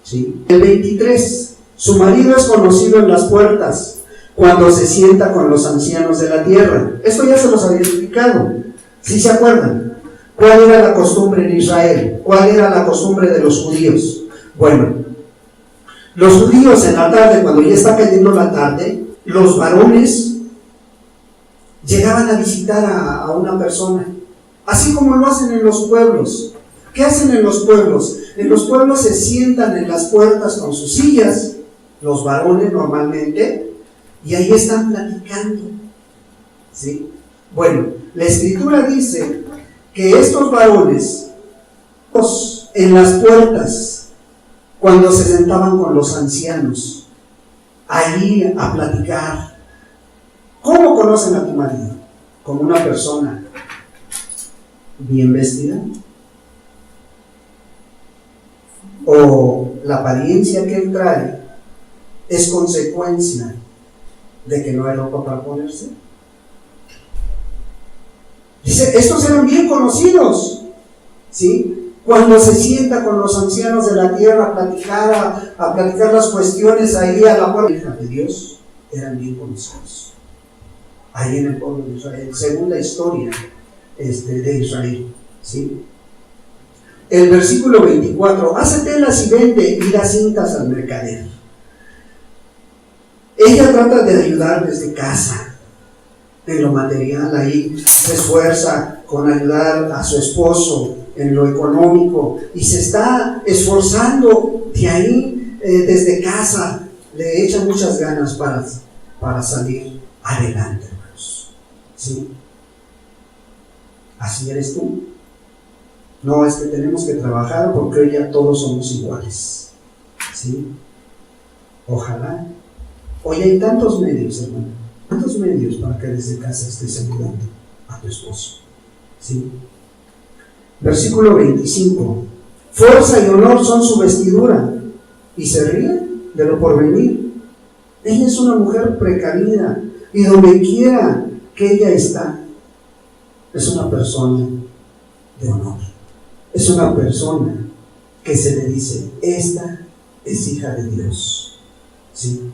¿Sí? El 23, su marido es conocido en las puertas cuando se sienta con los ancianos de la tierra. Esto ya se los había explicado, ¿sí se acuerdan? ¿Cuál era la costumbre en Israel? ¿Cuál era la costumbre de los judíos? Bueno, los judíos en la tarde, cuando ya está cayendo la tarde, los varones llegaban a visitar a una persona, así como lo hacen en los pueblos. ¿Qué hacen en los pueblos? En los pueblos se sientan en las puertas con sus sillas, los varones normalmente, y ahí están platicando, ¿sí? Bueno, la Escritura dice que estos varones, en las puertas, cuando se sentaban con los ancianos, ahí a platicar. ¿Cómo conocen a tu marido? Como una persona bien vestida, o la apariencia que él trae es consecuencia de que no hay ropa para ponerse. Dice, estos eran bien conocidos, ¿sí? Cuando se sienta con los ancianos de la tierra a platicar las cuestiones ahí a la puerta de Dios, eran bien conocidos ahí en el pueblo de Israel, según la historia de Israel, ¿sí? El versículo 24, hace telas y vende y da cintas al mercader. Ella trata de ayudar desde casa, en lo material, ahí se esfuerza con ayudar a su esposo en lo económico y se está esforzando de ahí, desde casa, le echa muchas ganas para salir adelante, hermanos, ¿sí? ¿Así eres tú? No, es que tenemos que trabajar porque hoy ya todos somos iguales, ¿sí? Ojalá. Hoy hay tantos medios, hermano, tantos medios para que desde casa estés ayudando a tu esposo. ¿Sí? Versículo 25. Fuerza y honor son su vestidura, y se ríe de lo porvenir. Ella es una mujer precavida, y donde quiera que ella está, es una persona de honor. Es una persona que se le dice, esta es hija de Dios. ¿Sí?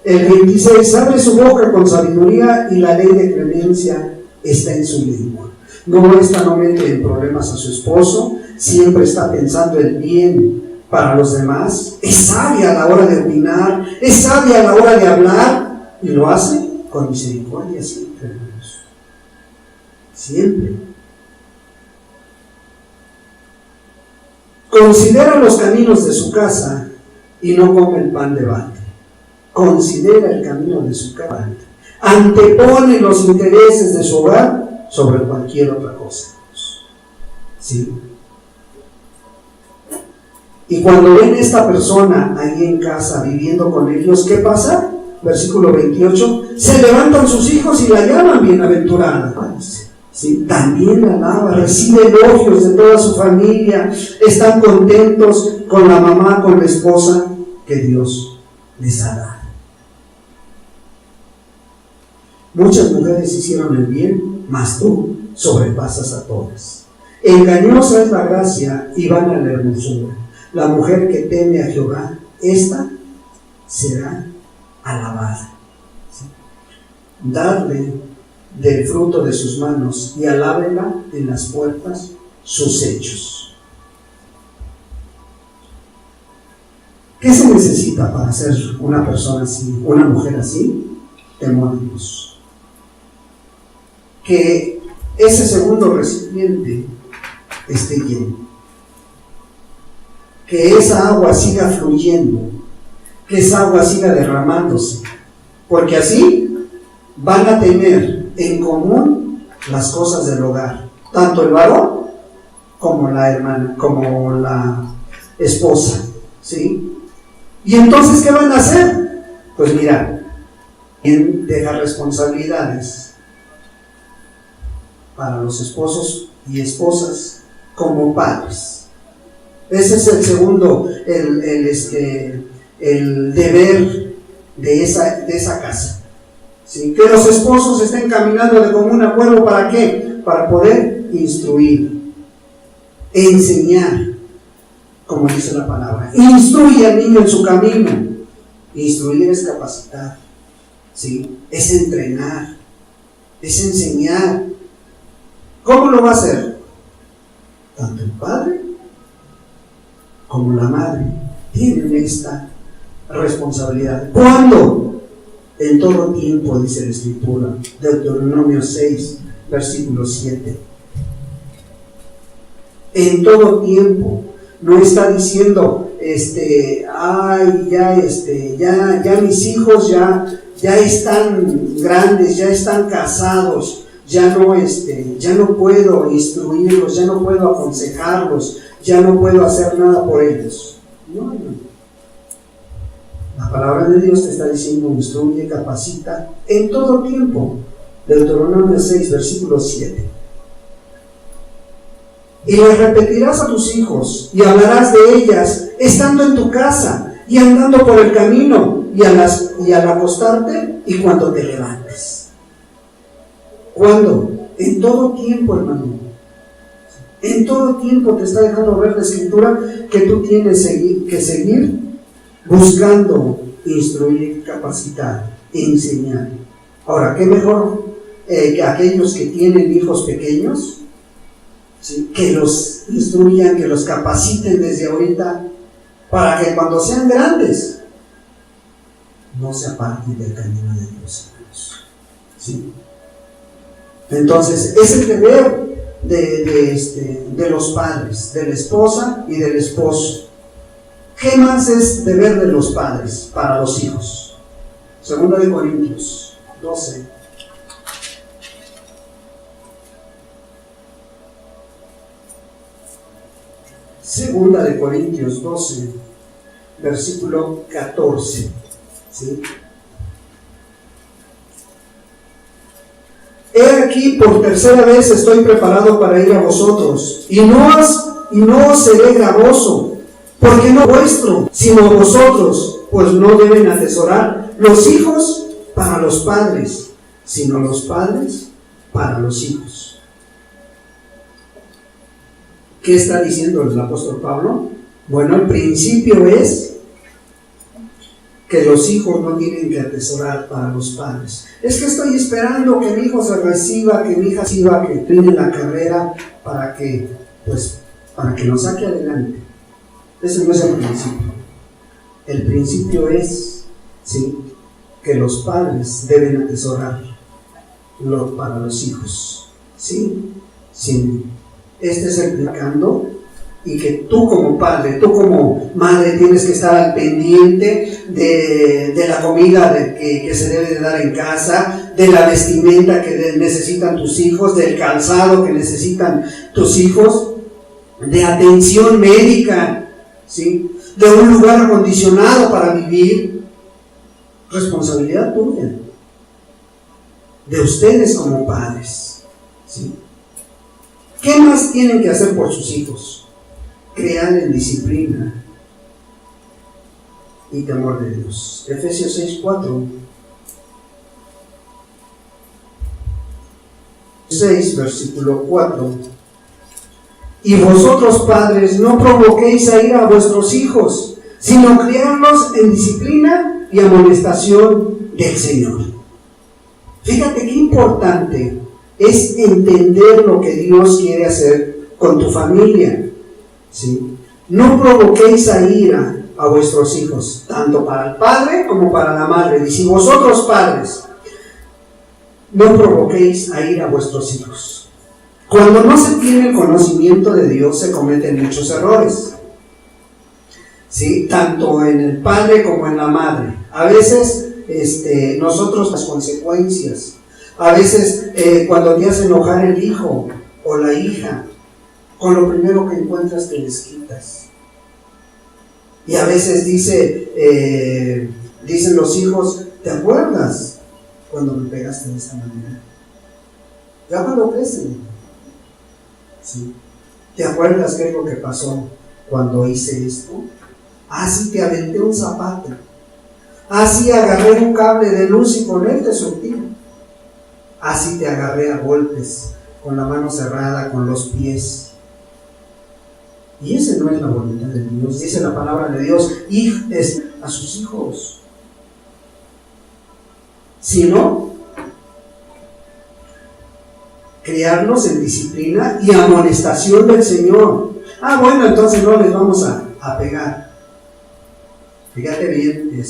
El 26, abre su boca con sabiduría y la ley de clemencia está en su lengua. No mete en problemas a su esposo, siempre está pensando el bien para los demás, es sabia a la hora de opinar, es sabia a la hora de hablar, y lo hace con misericordia siempre, hermanos. Siempre. Considera los caminos de su casa y no come el pan de balde. Considera el camino de su casa. Antepone los intereses de su hogar sobre cualquier otra cosa. ¿Sí? Y cuando ven a esta persona ahí en casa viviendo con ellos, ¿qué pasa? Versículo 28, se levantan sus hijos y la llaman bienaventurada. ¿Sí? También la alaba, recibe elogios de toda su familia, están contentos con la mamá, con la esposa que Dios les ha dado. Muchas mujeres hicieron el bien, mas tú sobrepasas a todas. Engañosa es la gracia y vana la hermosura. La mujer que teme a Jehová, esta será alabada. ¿Sí? Dadle del fruto de sus manos y alábela en las puertas sus hechos. ¿Qué se necesita para ser una persona así, una mujer así? Temor a Dios. Que ese segundo recipiente esté lleno, que esa agua siga fluyendo, que esa agua siga derramándose, porque así van a tener en común las cosas del hogar, tanto el varón como la hermana, como la esposa, ¿sí? Y entonces, ¿qué van a hacer? Pues mira, deja responsabilidades para los esposos y esposas como padres. Ese es el segundo, el deber de esa casa. ¿Sí? Que los esposos estén caminando de común acuerdo, ¿para qué? Para poder instruir, enseñar, como dice la palabra. Instruye al niño en su camino. Instruir es capacitar, ¿sí? Es entrenar, es enseñar. ¿Cómo lo va a hacer? Tanto el padre como la madre tienen esta responsabilidad. ¿Cuándo? En todo tiempo, dice la Escritura, Deuteronomio 6, versículo 7. En todo tiempo. No está diciendo, ya mis hijos ya están grandes, ya están casados, ya no puedo instruirlos, ya no puedo aconsejarlos, ya no puedo hacer nada por ellos. No. La palabra de Dios te está diciendo, instruye, capacita en todo tiempo. Deuteronomio 6, versículo 7. Y las repetirás a tus hijos y hablarás de ellas estando en tu casa y andando por el camino y al acostarte y cuando te levantes. ¿Cuándo? En todo tiempo, hermano. En todo tiempo te está dejando ver la Escritura que tú tienes que seguir buscando, instruir, capacitar, enseñar. Ahora, ¿qué mejor que aquellos que tienen hijos pequeños? ¿Sí? Que los instruyan, que los capaciten desde ahorita, para que cuando sean grandes no se aparten del camino de Dios. ¿Sí? Entonces, es el deber de los padres, de la esposa y del esposo. ¿Qué más es deber de los padres para los hijos? Segunda de Corintios 12. Segunda de Corintios 12, versículo 14. ¿Sí? He aquí, por tercera vez estoy preparado para ir a vosotros, y no os seré gravoso, porque no vuestro, sino vosotros, pues no deben atesorar los hijos para los padres, sino los padres para los hijos. ¿Qué está diciendo el apóstol Pablo? Bueno, el principio es que los hijos no tienen que atesorar para los padres. Es que estoy esperando que mi hijo se reciba, que mi hija reciba, que termine la carrera para que nos saque adelante. Ese no es el principio. El principio es, ¿sí?, que los padres deben atesorar para los hijos. ¿Sí? Sí. Este es el pecado. Y que tú como padre, tú como madre tienes que estar al pendiente de la comida que se debe de dar en casa, de la vestimenta que necesitan tus hijos, del calzado que necesitan tus hijos, de atención médica, ¿sí?, de un lugar acondicionado para vivir. Responsabilidad tuya, de ustedes como padres, ¿sí? ¿Qué más tienen que hacer por sus hijos? Crear en disciplina y temor de Dios. Efesios 6:4. 6, versículo 4. Y vosotros, padres, no provoquéis a ira a vuestros hijos, sino criarlos en disciplina y amonestación del Señor. Fíjate qué importante es entender lo que Dios quiere hacer con tu familia. ¿Sí? No provoquéis a ira a vuestros hijos, tanto para el padre como para la madre. Dice, vosotros padres, no provoquéis a ira a vuestros hijos. Cuando no se tiene el conocimiento de Dios, se cometen muchos errores, ¿sí?, tanto en el padre como en la madre. A veces nosotros las consecuencias, a veces cuando te hace enojar el hijo o la hija, con lo primero que encuentras te desquitas. Y a veces dicen los hijos, ¿te acuerdas cuando me pegaste de esa manera? Ya cuando crecen, ¿sí? ¿Te acuerdas qué es lo que pasó cuando hice esto? Sí, te aventé un zapato. Sí, agarré un cable de luz y con él te solté. Sí, te agarré a golpes, con la mano cerrada, con los pies. Y esa no es la voluntad de Dios. Dice la palabra de Dios, es a sus hijos. Sino criarlos en disciplina y amonestación del Señor. Bueno, entonces no les vamos a pegar. Fíjate bien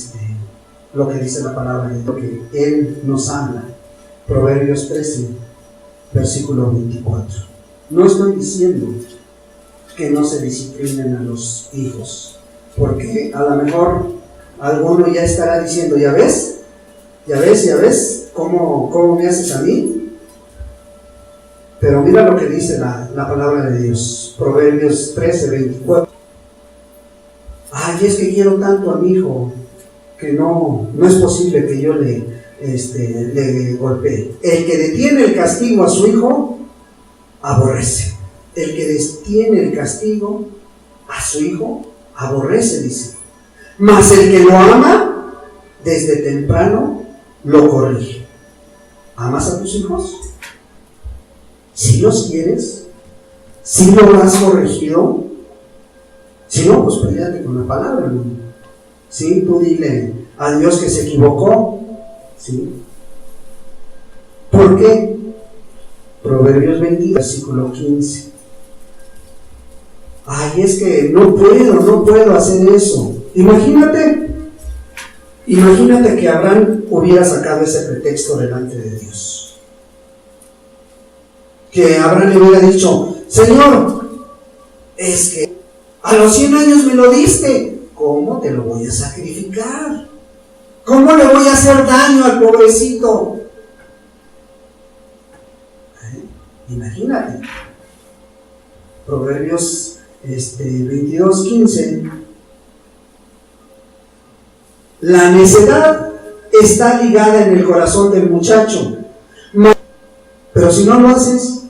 lo que dice la palabra de Dios, que Él nos habla. Proverbios 13, versículo 24. No estoy diciendo que no se disciplinen a los hijos, porque a lo mejor alguno ya estará diciendo, ¿ya ves cómo me haces a mí? Pero mira lo que dice la palabra de Dios, Proverbios 13, 24. Es que quiero tanto a mi hijo que no es posible que yo le golpee. El que detiene el castigo a su hijo aborrece. El que detiene el castigo a su hijo aborrece, dice. Mas el que lo ama, desde temprano lo corrige. ¿Amas a tus hijos? ¿Sí los quieres? ¿Sí lo has corregido? Si no, pues peleate con la palabra, ¿no? ¿Sí? Tú dile a Dios que se equivocó. ¿Sí? ¿Por qué? Proverbios 20, versículo 15. Es que no puedo hacer eso. Imagínate que Abraham hubiera sacado ese pretexto delante de Dios. Que Abraham le hubiera dicho, Señor, es que a los 100 años me lo diste, ¿cómo te lo voy a sacrificar? ¿Cómo le voy a hacer daño al pobrecito? Imagínate. Proverbios 22:15. La necedad está ligada en el corazón del muchacho. Pero si no lo haces,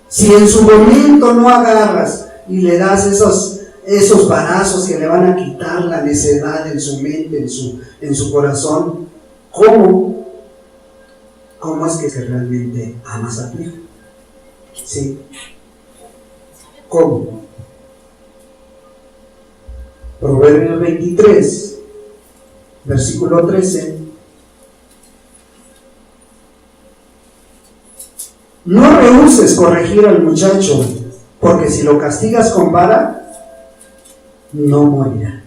si en su momento no agarras y le das esos varazos que le van a quitar la necedad en su mente, en su corazón, ¿cómo es que realmente amas a tu hijo? ¿Sí? ¿Cómo? Proverbios 23, versículo 13. No rehuses corregir al muchacho, porque si lo castigas con vara, no morirá.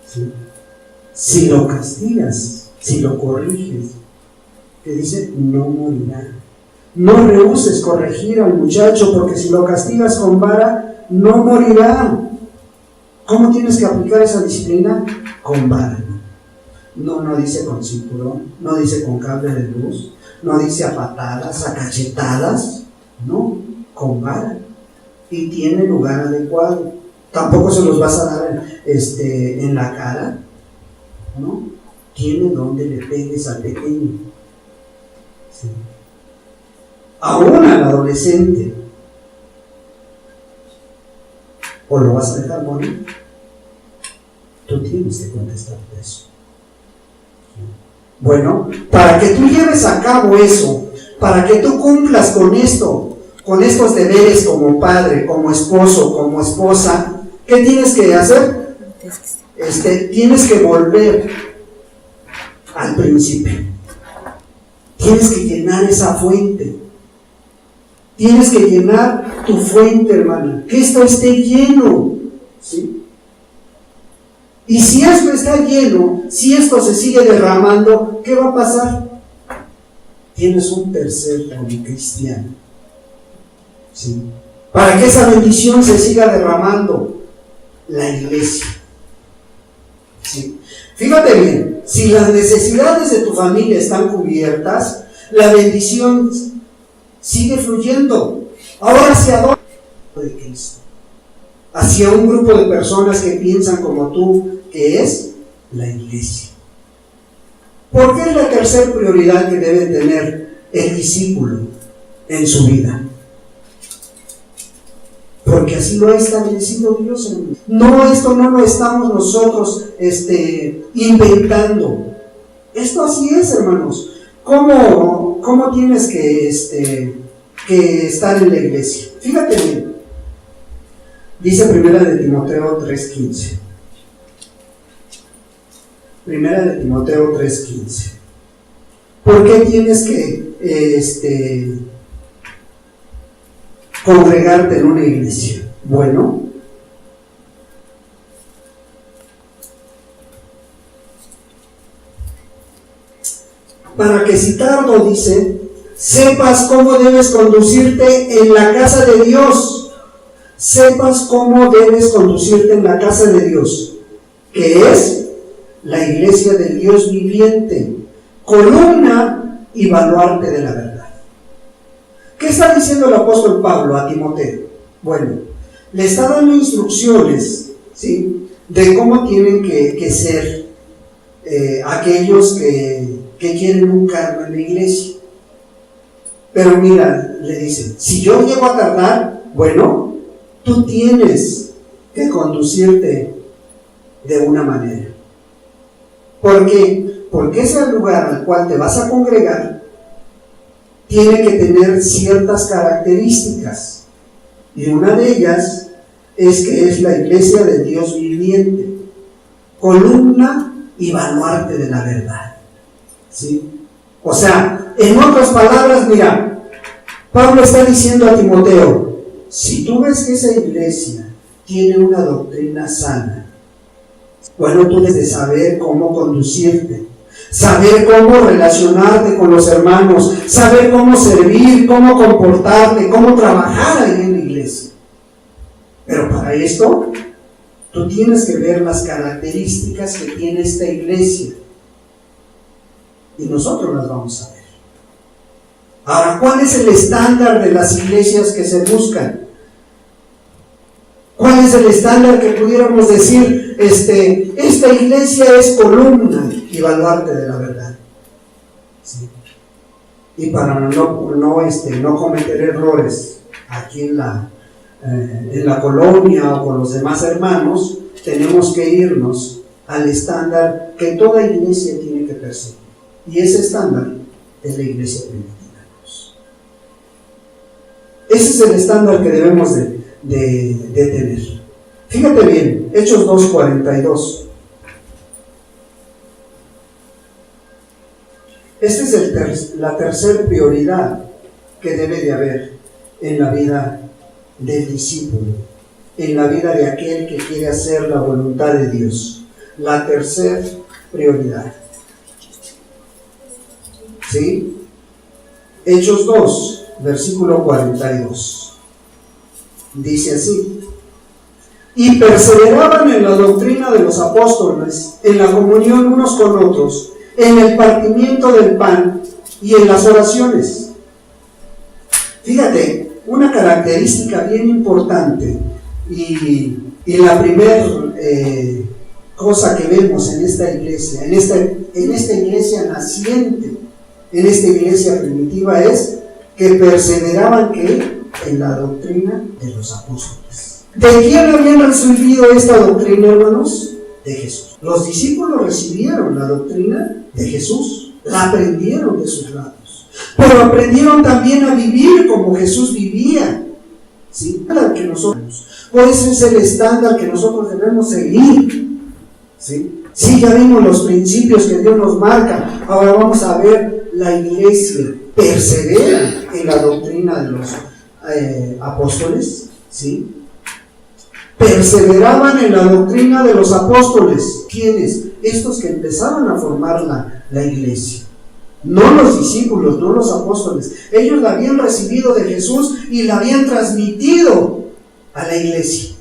¿Sí? Si lo castigas, si lo corriges, te dice, no morirá. No rehuses corregir al muchacho, porque si lo castigas con vara, no morirá. ¿Cómo tienes que aplicar esa disciplina? Con vara. No dice con cinturón, no dice con cable de luz, no dice a patadas, a cachetadas, no, con vara. Y tiene lugar adecuado. Tampoco se los vas a dar en la cara, ¿no? Tiene donde le pegues al pequeño. Sí. Aún al adolescente. ¿O lo vas a dejar morir? Tú tienes que contestar eso. Bueno, para que tú lleves a cabo eso, para que tú cumplas con esto, con estos deberes como padre, como esposo, como esposa, ¿qué tienes que hacer? Tienes que volver al principio. Tienes que llenar esa fuente. Tienes que llenar tu fuente, hermana. Que esto esté lleno. ¿Sí? Y si esto está lleno, si esto se sigue derramando, ¿qué va a pasar? Tienes un tercer don cristiano. ¿Sí? Para que esa bendición se siga derramando, la iglesia. ¿Sí? Fíjate bien, si las necesidades de tu familia están cubiertas, la bendición sigue fluyendo. Ahora hacia dónde de Cristo, hacia un grupo de personas que piensan como tú, que es la iglesia. ¿Por qué es la tercera prioridad que debe tener el discípulo en su vida? Porque así lo ha establecido Dios. No, esto no lo estamos nosotros inventando. Esto así es, hermanos. ¿Cómo tienes que estar en la iglesia? Fíjate bien. Dice Primera de Timoteo 3:15. Primera de Timoteo 3:15. ¿Por qué tienes que congregarte en una iglesia? Bueno, para que si tardo, dice, sepas cómo debes conducirte en la casa de Dios. Sepas cómo debes conducirte en la casa de Dios, que es la iglesia del Dios viviente, columna y baluarte de la verdad. ¿Qué está diciendo el apóstol Pablo a Timoteo? Bueno, le está dando instrucciones, ¿sí?, de cómo tienen que ser aquellos que quieren un cargo en la iglesia. Pero mira, le dice, si yo llego a tardar, bueno, tú tienes que conducirte de una manera. ¿Por qué? Porque ese lugar al cual te vas a congregar tiene que tener ciertas características. Y una de ellas es que es la iglesia del Dios viviente, columna y baluarte de la verdad. ¿Sí? O sea, en otras palabras, mira, Pablo está diciendo a Timoteo, si tú ves que esa iglesia tiene una doctrina sana, bueno, tú debes de saber cómo conducirte, saber cómo relacionarte con los hermanos, saber cómo servir, cómo comportarte, cómo trabajar ahí en la iglesia. Pero para esto, tú tienes que ver las características que tiene esta iglesia. Y nosotros las vamos a ver. Ahora, ¿cuál es el estándar de las iglesias que se buscan? ¿Cuál es el estándar que pudiéramos decir, esta iglesia es columna y baluarte de la verdad? ¿Sí? Y para no cometer errores aquí en la colonia o con los demás hermanos, tenemos que irnos al estándar que toda iglesia tiene que perseguir. Y ese estándar es la iglesia primitiva. Ese es el estándar que debemos de tener. Fíjate bien, Hechos 2:42. Esta es la tercera prioridad que debe de haber en la vida del discípulo, en la vida de aquel que quiere hacer la voluntad de Dios. La tercera prioridad. ¿Sí? Hechos 2, versículo 42. Dice así: y perseveraban en la doctrina de los apóstoles, en la comunión unos con otros, en el partimiento del pan y en las oraciones. Fíjate, una característica bien importante y la primera cosa que vemos en esta iglesia, en esta iglesia naciente, en esta iglesia primitiva, es que perseveraban en la doctrina de los apóstoles. ¿De quién habían recibido esta doctrina, hermanos? De Jesús. Los discípulos recibieron la doctrina de Jesús, la aprendieron de sus labios, pero aprendieron también a vivir como Jesús vivía. ¿Sí? Que nosotros, por eso es el estándar que nosotros debemos seguir. ¿Sí? Sí, ya vimos los principios que Dios nos marca. Ahora vamos a ver la iglesia persevera en la doctrina de los apóstoles. ¿Sí? Perseveraban en la doctrina de los apóstoles. ¿Quiénes? Estos que empezaron a formar la iglesia. No los discípulos, no los apóstoles. Ellos la habían recibido de Jesús y la habían transmitido a la iglesia.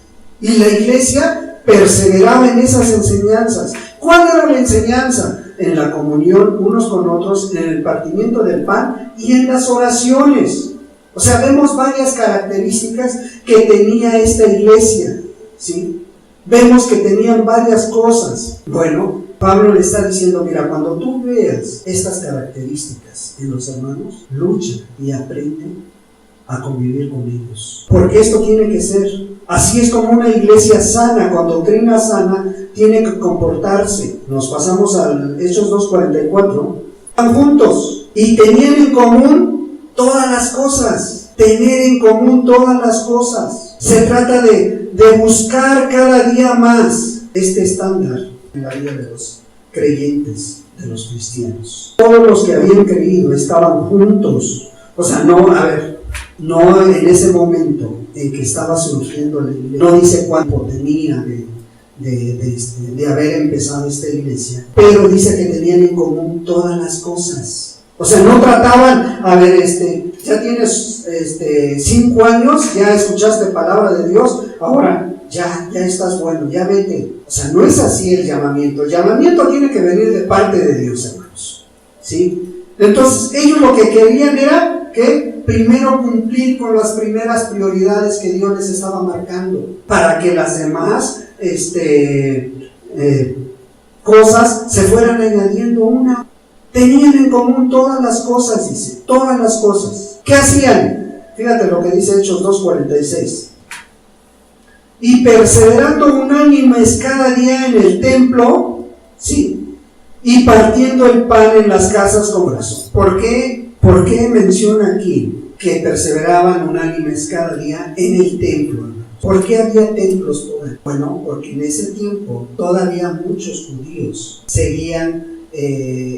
Y la iglesia perseveraba en esas enseñanzas. ¿Cuál era la enseñanza? En la comunión unos con otros, en el partimiento del pan y en las oraciones. O sea, vemos varias características que tenía esta iglesia, ¿sí? Vemos que tenían varias cosas. Bueno, Pablo le está diciendo, mira, cuando tú veas estas características en los hermanos, lucha y aprende a convivir con ellos. Porque esto tiene que ser. Así es como una iglesia sana, con doctrina sana, tiene que comportarse. Nos pasamos al Hechos 2:44. Están juntos y tenían en común todas las cosas. Tener en común todas las cosas. Se trata de buscar cada día más este estándar en la vida de los creyentes, de los cristianos. Todos los que habían creído estaban juntos. O sea, no en ese momento en que estaba surgiendo la iglesia. No dice cuánto tenía de haber empezado esta iglesia, pero dice que tenían en común todas las cosas. O sea, no trataban, ya tienes 5 años, ya escuchaste palabra de Dios, ahora ya estás bueno, ya vete. O sea, no es así el llamamiento. El llamamiento tiene que venir de parte de Dios, hermanos. ¿Sí? Entonces, ellos lo que querían era que primero cumplir con las primeras prioridades que Dios les estaba marcando, para que las demás cosas se fueran añadiendo una. Tenían en común todas las cosas, dice, todas las cosas. ¿Qué hacían? Fíjate lo que dice Hechos 2:46. Y perseverando unánimes cada día en el templo, sí, y partiendo el pan en las casas con corazón. ¿Por qué menciona aquí que perseveraban unánimes cada día en el templo? ¿Por qué había templos todavía? Bueno, porque en ese tiempo todavía muchos judíos seguían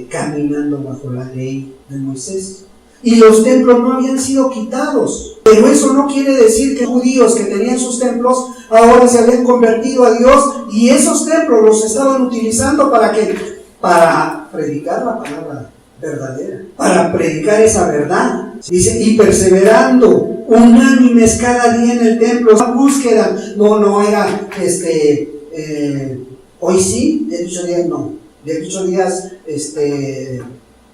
caminando bajo la ley de Moisés. Y los templos no habían sido quitados. Pero eso no quiere decir que judíos que tenían sus templos ahora se habían convertido a Dios y esos templos los estaban utilizando para predicar la palabra verdadera, para predicar esa verdad. Dice, y perseverando unánimes cada día en el templo. Esa búsqueda no era hoy sí, de 8 días no, de 8 días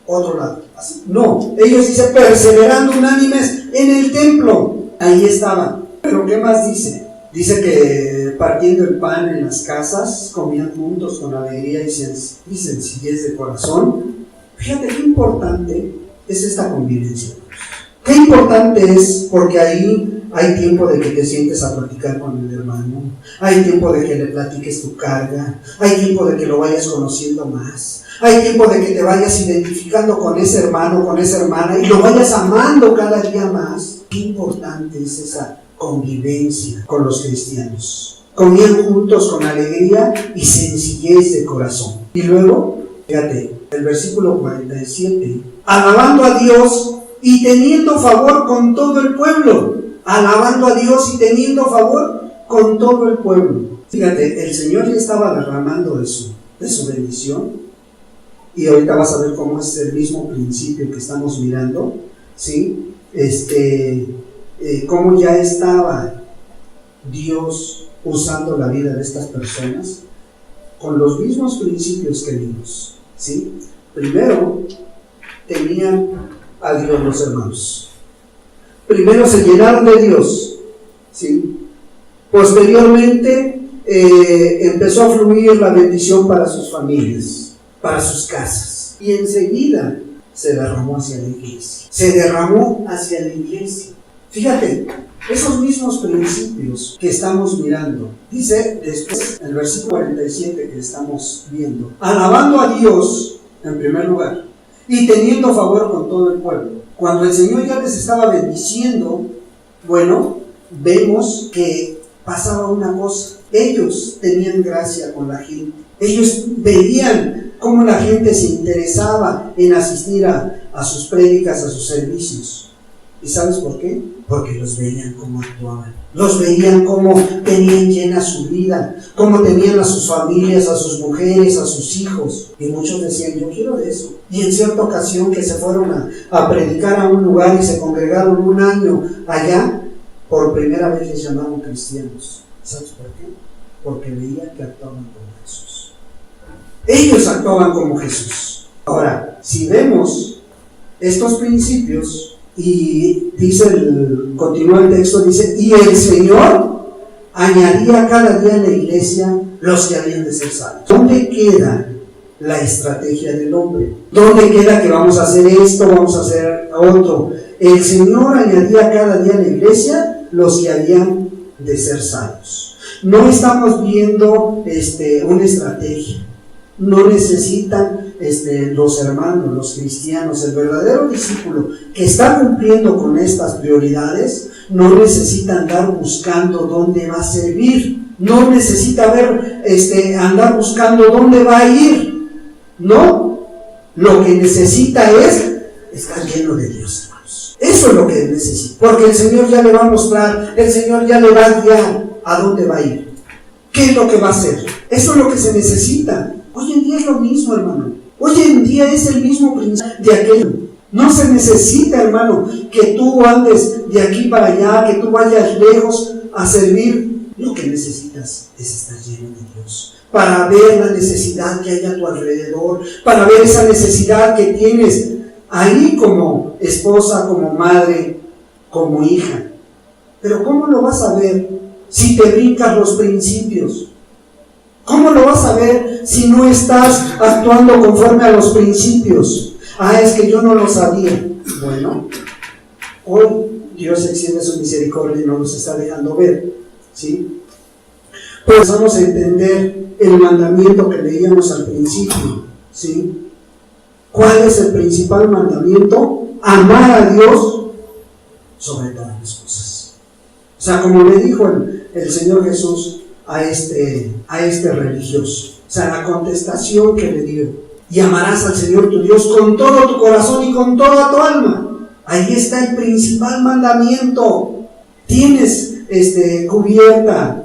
otro lado. Así. No, ellos dicen perseverando unánimes en el templo. Ahí estaban. Pero ¿qué más dice? Dice que partiendo el pan en las casas, comían juntos con alegría y sencillez de corazón. Fíjate qué importante es esta convivencia. Qué importante es, porque ahí hay tiempo de que te sientes a platicar con el hermano, hay tiempo de que le platiques tu carga, hay tiempo de que lo vayas conociendo más, hay tiempo de que te vayas identificando con ese hermano, con esa hermana y lo vayas amando cada día más. Qué importante es esa convivencia con los cristianos. Comían juntos con alegría y sencillez de corazón. Y luego, fíjate, el versículo 47, alabando a Dios y teniendo favor con todo el pueblo. Alabando a Dios y teniendo favor con todo el pueblo. Fíjate, el Señor ya estaba derramando de su bendición. Y ahorita vas a ver cómo es el mismo principio que estamos mirando, ¿sí? Cómo ya estaba Dios usando la vida de estas personas con los mismos principios que vimos, ¿sí? Primero, tenían a Dios los hermanos. Primero se llenaron de Dios, ¿sí? Posteriormente empezó a fluir la bendición para sus familias, para sus casas. Y enseguida se derramó hacia la iglesia. Se derramó hacia la iglesia. Fíjate, esos mismos principios que estamos mirando, dice después, en el versículo 47 que estamos viendo, alabando a Dios en primer lugar y teniendo favor con todo el pueblo. Cuando el Señor ya les estaba bendiciendo, bueno, vemos que pasaba una cosa. Ellos tenían gracia con la gente. Ellos veían cómo la gente se interesaba en asistir a sus prédicas, a sus servicios. ¿Y sabes por qué? Porque los veían cómo actuaban. Los veían cómo tenían llena su vida, cómo tenían a sus familias, a sus mujeres, a sus hijos. Y muchos decían, yo quiero de eso. Y en cierta ocasión que se fueron a predicar a un lugar y se congregaron un año allá, por primera vez les llamaron cristianos. ¿Sabes por qué? Porque veían que actuaban como Jesús. Ellos actuaban como Jesús. Ahora, si vemos estos principios, y continúa el texto, dice, y el Señor añadía cada día en la iglesia los que habían de ser salvos. ¿Dónde queda la estrategia del hombre? ¿Dónde queda que vamos a hacer esto, vamos a hacer otro? El Señor añadía cada día en la iglesia los que habían de ser salvos. No estamos viendo una estrategia. No necesitan los hermanos, los cristianos, el verdadero discípulo que está cumpliendo con estas prioridades, no necesita andar buscando dónde va a servir, no necesita andar buscando dónde va a ir. No, lo que necesita es estar lleno de Dios, hermanos. Eso es lo que necesita, porque el Señor ya le va a mostrar, el Señor ya le va a guiar a dónde va a ir, qué es lo que va a hacer. Eso es lo que se necesita. Hoy en día es lo mismo, hermano. Hoy en día es el mismo principio de aquello. No se necesita, hermano, que tú andes de aquí para allá, que tú vayas lejos a servir. Lo que necesitas es estar lleno de Dios, para ver la necesidad que hay a tu alrededor, para ver esa necesidad que tienes ahí como esposa, como madre, como hija. Pero ¿cómo lo vas a ver si te brincas los principios? ¿Cómo lo vas a ver si no estás actuando conforme a los principios? Es que yo no lo sabía. Bueno, hoy Dios extiende su misericordia y nos los está dejando ver, ¿sí? Pues vamos a entender el mandamiento que leíamos al principio, ¿sí? ¿Cuál es el principal mandamiento? Amar a Dios sobre todas las cosas. O sea, como le dijo el Señor Jesús a este religioso, o sea, la contestación que le dio: y amarás al Señor tu Dios con todo tu corazón y con toda tu alma. Ahí está el principal mandamiento. Tienes cubierta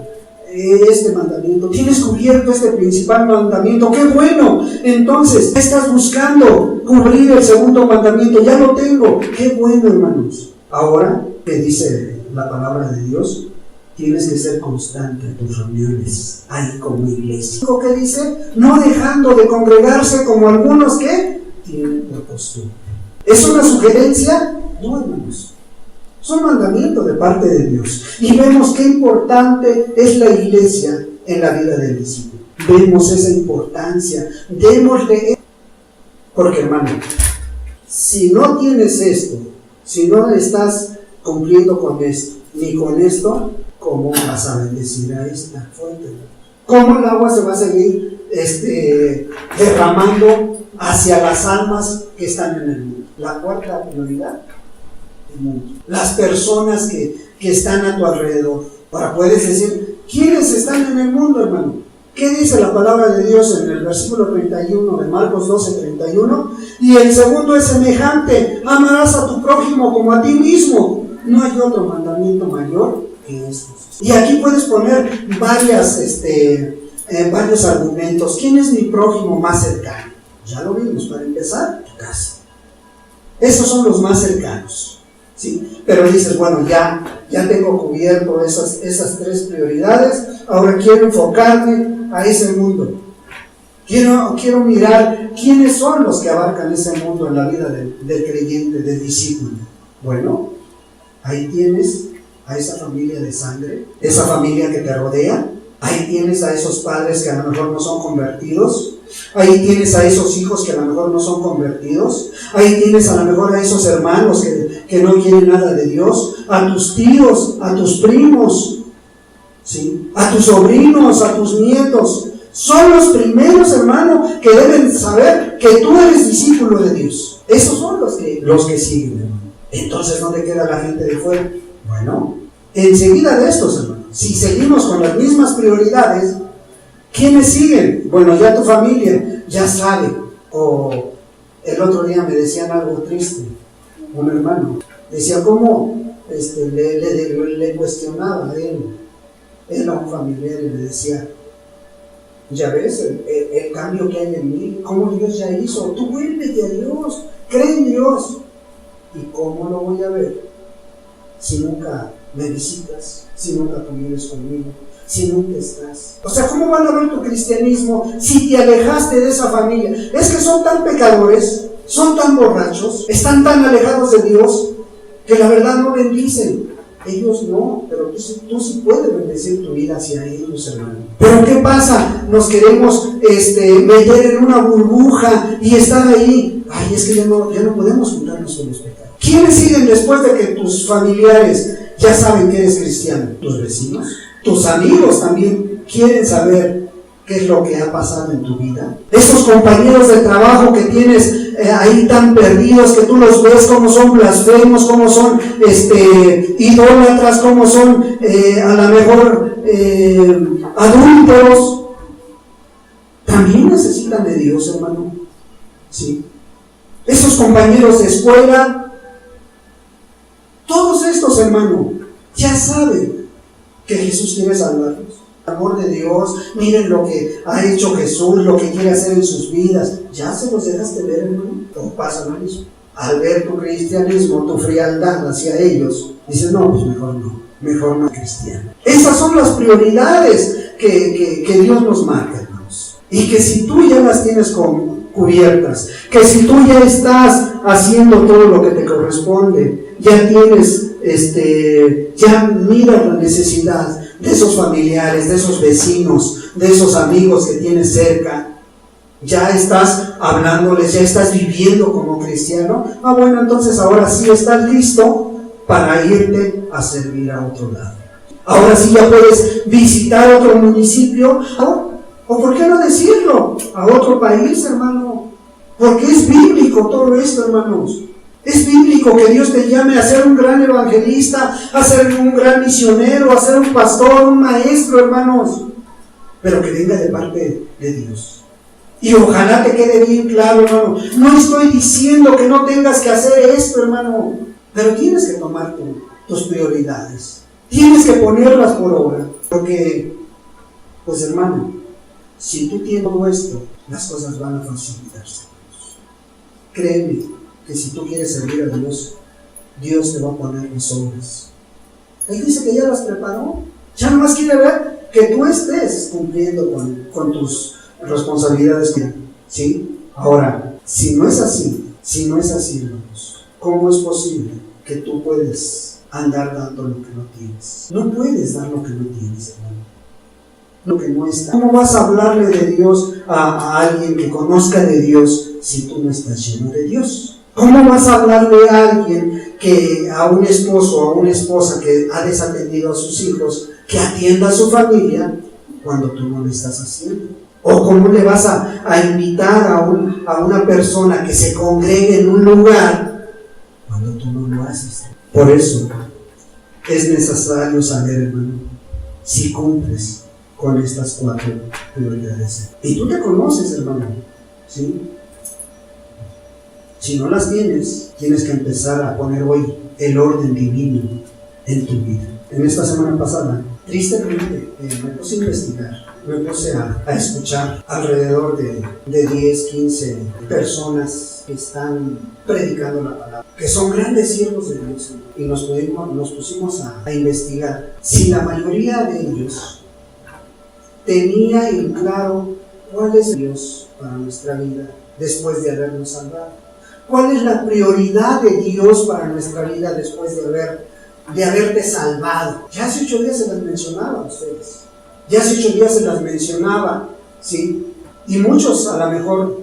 este mandamiento, tienes cubierto este principal mandamiento. ¡Qué bueno! Entonces, estás buscando cubrir el segundo mandamiento. Ya lo tengo. ¡Qué bueno, hermanos! Ahora, ¿qué dice la palabra de Dios? Tienes que ser constante en tus reuniones, ahí como iglesia. ¿Qué dice? No dejando de congregarse como algunos que tienen por costumbre. ¿Es una sugerencia? No, hermanos. Son mandamientos de parte de Dios. Y vemos qué importante es la iglesia en la vida del discípulo. Vemos esa importancia. Démosle. Porque, hermano, si no tienes esto, si no estás cumpliendo con esto, ni con esto, ¿cómo vas a bendecir a esta fuente? ¿Cómo el agua se va a seguir derramando hacia las almas que están en el mundo? La cuarta prioridad, el mundo. Las personas que están a tu alrededor. Ahora puedes decir, ¿quiénes están en el mundo, hermano? ¿Qué dice la palabra de Dios en el versículo 31 de Marcos 12:31? Y el segundo es semejante: amarás a tu prójimo como a ti mismo. No hay otro mandamiento mayor que estos. Y aquí puedes poner varios argumentos. ¿Quién es mi prójimo más cercano? Ya lo vimos. Para empezar, tu casa. Esos son los más cercanos, ¿sí? Pero dices, bueno, ya tengo cubierto esas tres prioridades. Ahora quiero enfocarme a ese mundo. Quiero mirar quiénes son los que abarcan ese mundo en la vida del creyente, del discípulo. Bueno, ahí tienes a esa familia de sangre, esa familia que te rodea. Ahí tienes a esos padres que a lo mejor no son convertidos. Ahí tienes a esos hijos que a lo mejor no son convertidos. Ahí tienes a lo mejor a esos hermanos que no quieren nada de Dios. A tus tíos, a tus primos, ¿sí? A tus sobrinos, a tus nietos. Son los primeros, hermano, que deben saber que tú eres discípulo de Dios. Esos son los que siguen, hermano. Entonces, ¿dónde queda la gente de fuera? Bueno, enseguida de estos, hermano, si seguimos con las mismas prioridades, ¿quiénes siguen? Bueno, ya tu familia ya sabe. O el otro día me decían algo triste, un hermano. Decía, ¿cómo? Le cuestionaba a él a un familiar y le decía, ya ves el cambio que hay en mí, cómo Dios ya hizo. Tú vuélvete a Dios, cree en Dios. ¿Y cómo lo voy a ver si nunca me visitas, si nunca convives conmigo, si nunca estás? O sea, ¿cómo van a ver tu cristianismo si te alejaste de esa familia? Es que son tan pecadores, son tan borrachos, están tan alejados de Dios, que la verdad no bendicen. Ellos no, pero tú sí puedes bendecir tu vida hacia ellos, hermano. Pero ¿qué pasa? Nos queremos meter en una burbuja y estar ahí. Ay, es que ya no podemos juntarnos con los pecados. ¿Quiénes siguen después de que tus familiares ya saben que eres cristiano? Tus vecinos, tus amigos también quieren saber qué es lo que ha pasado en tu vida. Esos compañeros de trabajo que tienes ahí tan perdidos, que tú los ves como son blasfemos, como son idólatras, como son a lo mejor adúlteros, también necesitan de Dios, hermano. Sí. Esos compañeros de escuela, todos estos, hermano, ya saben que Jesús quiere salvarlos. El amor de Dios, miren lo que ha hecho Jesús, lo que quiere hacer en sus vidas. ¿Ya se los dejaste ver, hermano? ¿O pasa lo mismo? Al ver tu cristianismo, tu frialdad hacia ellos, dices, no, pues mejor no cristiano. Esas son las prioridades que Dios nos marca, hermanos. Y que si tú ya las tienes cubiertas, que si tú ya estás haciendo todo lo que te corresponde, ya tienes, ya miras la necesidad de esos familiares, de esos vecinos, de esos amigos que tienes cerca, ya estás hablándoles, ya estás viviendo como cristiano. Bueno, entonces ahora sí estás listo para irte a servir a otro lado. Ahora sí ya puedes visitar otro municipio, o por qué no decirlo, a otro país, hermano, porque es bíblico todo esto, hermanos. Es bíblico que Dios te llame a ser un gran evangelista, a ser un gran misionero, a ser un pastor, un maestro, hermanos, pero que venga de parte de Dios. Y ojalá te quede bien claro, hermano. No estoy diciendo que no tengas que hacer esto, hermano, pero tienes que tomar tus prioridades. Tienes que ponerlas por obra. Porque, pues hermano, si tú tienes todo esto, las cosas van a facilitarse. Créeme que si tú quieres servir a Dios, Dios te va a poner las obras. Él dice que ya las preparó. Ya nomás quiere ver que tú estés cumpliendo con tus responsabilidades. ¿Sí? Ahora, si no es así, hermanos, ¿cómo es posible que tú puedes andar dando lo que no tienes. No puedes dar lo que no tienes, hermano. Lo que no está. ¿Cómo vas a hablarle de Dios a alguien que conozca de Dios si tú no estás lleno de Dios? ¿Cómo vas a hablarle a alguien a un esposo o a una esposa que ha desatendido a sus hijos, que atienda a su familia cuando tú no lo estás haciendo? ¿O cómo le vas a invitar a una persona que se congregue en un lugar cuando tú no lo haces? Por eso es necesario saber, hermano, si cumples con estas 4 prioridades. Y tú te conoces, hermano, ¿sí? Si no las tienes, tienes que empezar a poner hoy el orden divino en tu vida. En esta semana pasada, tristemente, me puse a investigar, me puse a escuchar alrededor de 10, 15 personas que están predicando la palabra, que son grandes siervos de Dios, y nos pusimos a investigar si la mayoría de ellos tenía en claro cuál es Dios para nuestra vida después de habernos salvado. ¿Cuál es la prioridad de Dios para nuestra vida después de haberte salvado? Ya hace 8 días se las mencionaba a ustedes. Ya hace 8 días se las mencionaba, ¿sí? Y muchos a lo mejor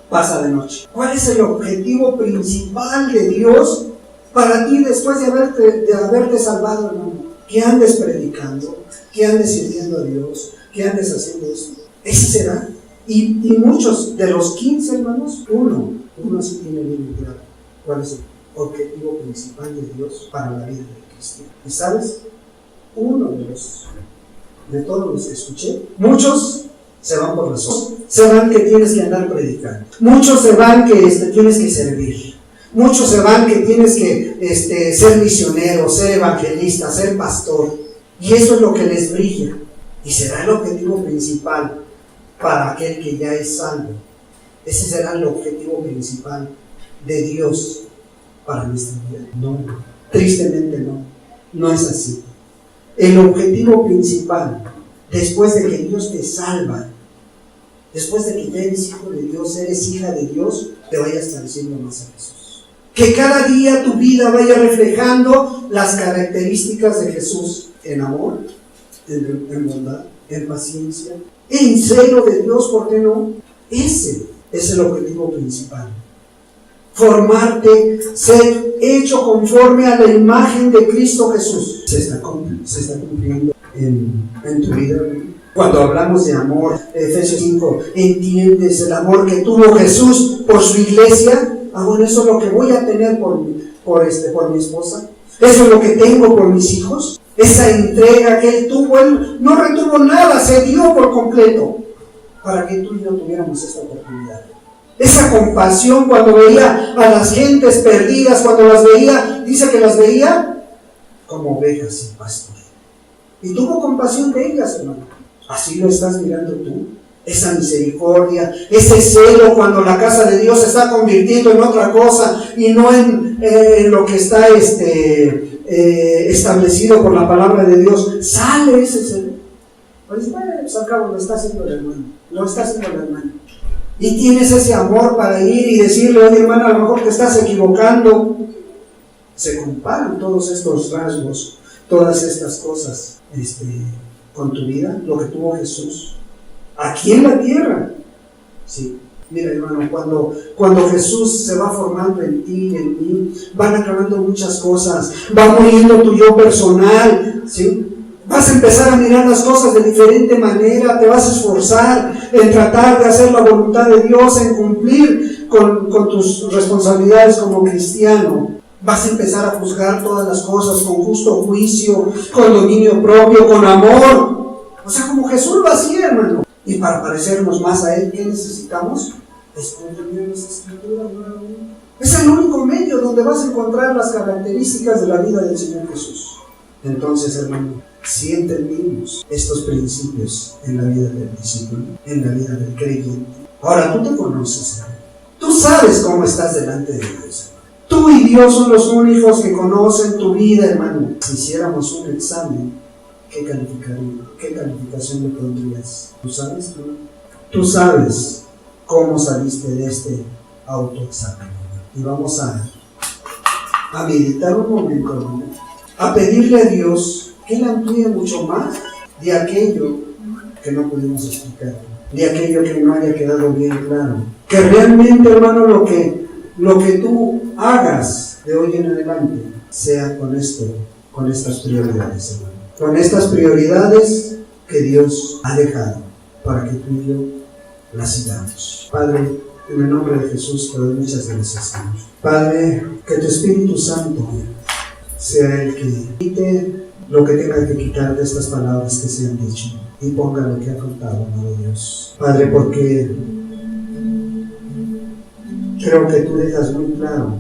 pasa de noche. ¿Cuál es el objetivo principal de Dios para ti después de haberte salvado, hermano? Que andes predicando, que andes sirviendo a Dios, que andes haciendo esto. Ese será. Y muchos de los 15 hermanos, uno sí tiene bien claro cuál es el objetivo principal de Dios para la vida del cristiano. ¿Y sabes? Uno de todos los que escuché, muchos se van por razón, se van que tienes que andar predicando, muchos se van que tienes que servir, muchos se van que tienes que ser misionero, ser evangelista, ser pastor, y eso es lo que les brilla, y será el objetivo principal para aquel que ya es salvo. Ese será el objetivo principal de Dios para nuestra vida. No, tristemente no es así. El objetivo principal, después de que Dios te salva, después de que ya eres hijo de Dios, eres hija de Dios, te vayas pareciendo más a Jesús. Que cada día tu vida vaya reflejando las características de Jesús en amor, en bondad, en paciencia, en celo de Dios, ¿por qué no? Ese es el objetivo principal. Formarte, ser hecho conforme a la imagen de Cristo Jesús. Se está cumpliendo en tu vida. Cuando hablamos de amor, Efesios 5, ¿entiendes el amor que tuvo Jesús por su iglesia? Bueno, eso es lo que voy a tener por mi esposa. Eso es lo que tengo por mis hijos. Esa entrega que Él tuvo, Él no retuvo nada, se dio por completo para que tú y yo tuviéramos esta oportunidad. Esa compasión cuando veía a las gentes perdidas, cuando las veía, dice que las veía como ovejas sin pastor. Y tuvo compasión de ellas, hermano. Así lo estás mirando tú. Esa misericordia, ese celo cuando la casa de Dios se está convirtiendo en otra cosa y no en lo que está establecido por la palabra de Dios. Sale ese celo. Pues al cabo lo está haciendo el hermano. Lo está haciendo el hermano. Y tienes ese amor para ir y decirle, oye hermano, a lo mejor te estás equivocando. Se comparan todos estos rasgos, todas estas cosas con tu vida, lo que tuvo Jesús aquí en la tierra. Sí, mira hermano, cuando Jesús se va formando en ti y en mí, van acabando muchas cosas, va muriendo tu yo personal, ¿sí? Vas a empezar a mirar las cosas de diferente manera, te vas a esforzar en tratar de hacer la voluntad de Dios, en cumplir con tus responsabilidades como cristiano. Vas a empezar a juzgar todas las cosas con justo juicio, con dominio propio, con amor. O sea, como Jesús lo hacía, hermano. Y para parecernos más a Él, ¿qué necesitamos? Escudriñar las Escrituras. Es el único medio donde vas a encontrar las características de la vida del Señor Jesús. Entonces, hermano, si entendimos estos principios en la vida del discípulo, en la vida del creyente, ahora tú te conoces, hermano. Tú sabes cómo estás delante de Dios. Tú y Dios son los únicos que conocen tu vida, hermano. Si hiciéramos un examen, ¿qué calificación le pondrías? ¿Tú sabes? Tú sabes cómo saliste de este autoexamen. Y vamos a meditar un momento, hermano, a pedirle a Dios que Él amplíe mucho más de aquello que no pudimos explicar, de aquello que no haya quedado bien claro. Que realmente, hermano, lo que tú hagas de hoy en adelante sea con estas prioridades, hermano. Con estas prioridades que Dios ha dejado para que tú y yo las sigamos. Padre, en el nombre de Jesús te doy muchas gracias, Señor. Padre, que tu Espíritu Santo sea el que quite lo que tenga que quitar de estas palabras que se han dicho y ponga lo que ha contado, amado Dios. Padre, porque creo que tú dejas muy claro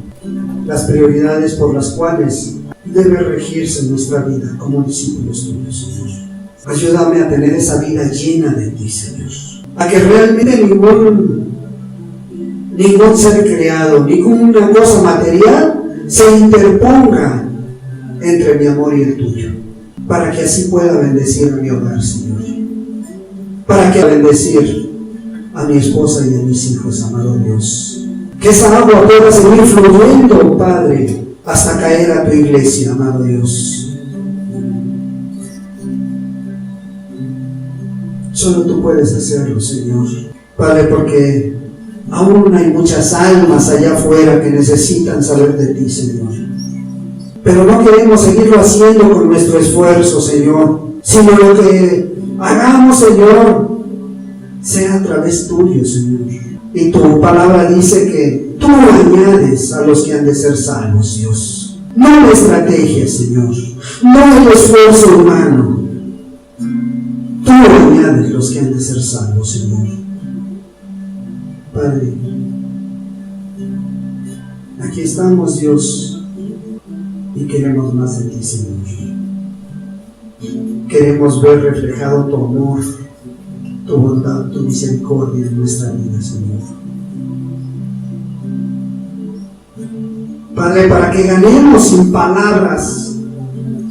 las prioridades por las cuales debe regirse nuestra vida como discípulos tuyos, Señor. Ayúdame a tener esa vida llena de ti, Señor. A que realmente ningún ser creado, ninguna cosa material se interponga entre mi amor y el tuyo, para que así pueda bendecir a mi hogar, Señor, para que bendecir a mi esposa y a mis hijos, amado Dios. Que esa agua pueda seguir fluyendo, Padre, hasta caer a tu iglesia, amado Dios. Solo tú puedes hacerlo, Señor, Padre, porque aún hay muchas almas allá afuera que necesitan saber de ti, Señor. Pero no queremos seguirlo haciendo con nuestro esfuerzo, Señor, sino lo que hagamos, Señor, sea a través tuyo, Señor. Y tu palabra dice que tú añades a los que han de ser salvos, Dios. No la estrategia, Señor, no el esfuerzo humano. Tú añades los que han de ser salvos, Señor. Padre, aquí estamos, Dios, y queremos más de ti, Señor. Queremos ver reflejado tu amor, tu bondad, tu misericordia en nuestra vida, Señor. Padre, para que ganemos sin palabras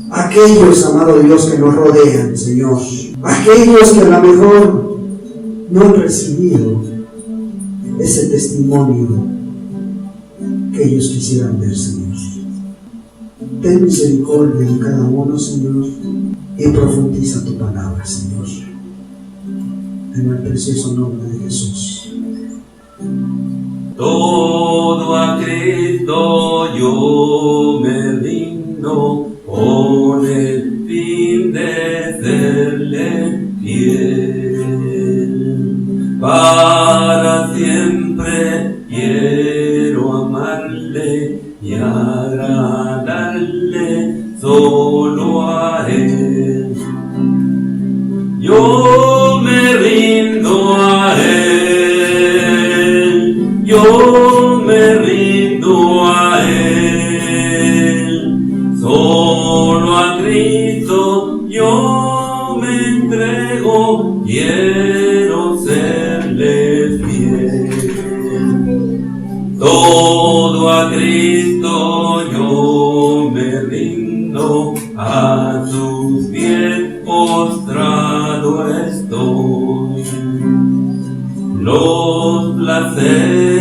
a aquellos, amado Dios, que nos rodean, Señor. Aquellos que a lo mejor no han recibido ese testimonio que ellos quisieran ver, Señor. Ten misericordia en cada uno, Señor, y profundiza tu palabra, Señor. En el precioso nombre de Jesús. Todo a Cristo yo me rindo, con el fin de serle fiel. Para siempre quiero amarle y agradarle solo a Él. Yo me rindo a Él, yo me rindo a Él, solo a Cristo yo me entrego, quiero serle fiel. Todo a Cristo yo me rindo, a sus pies postrado estoy. Los placeres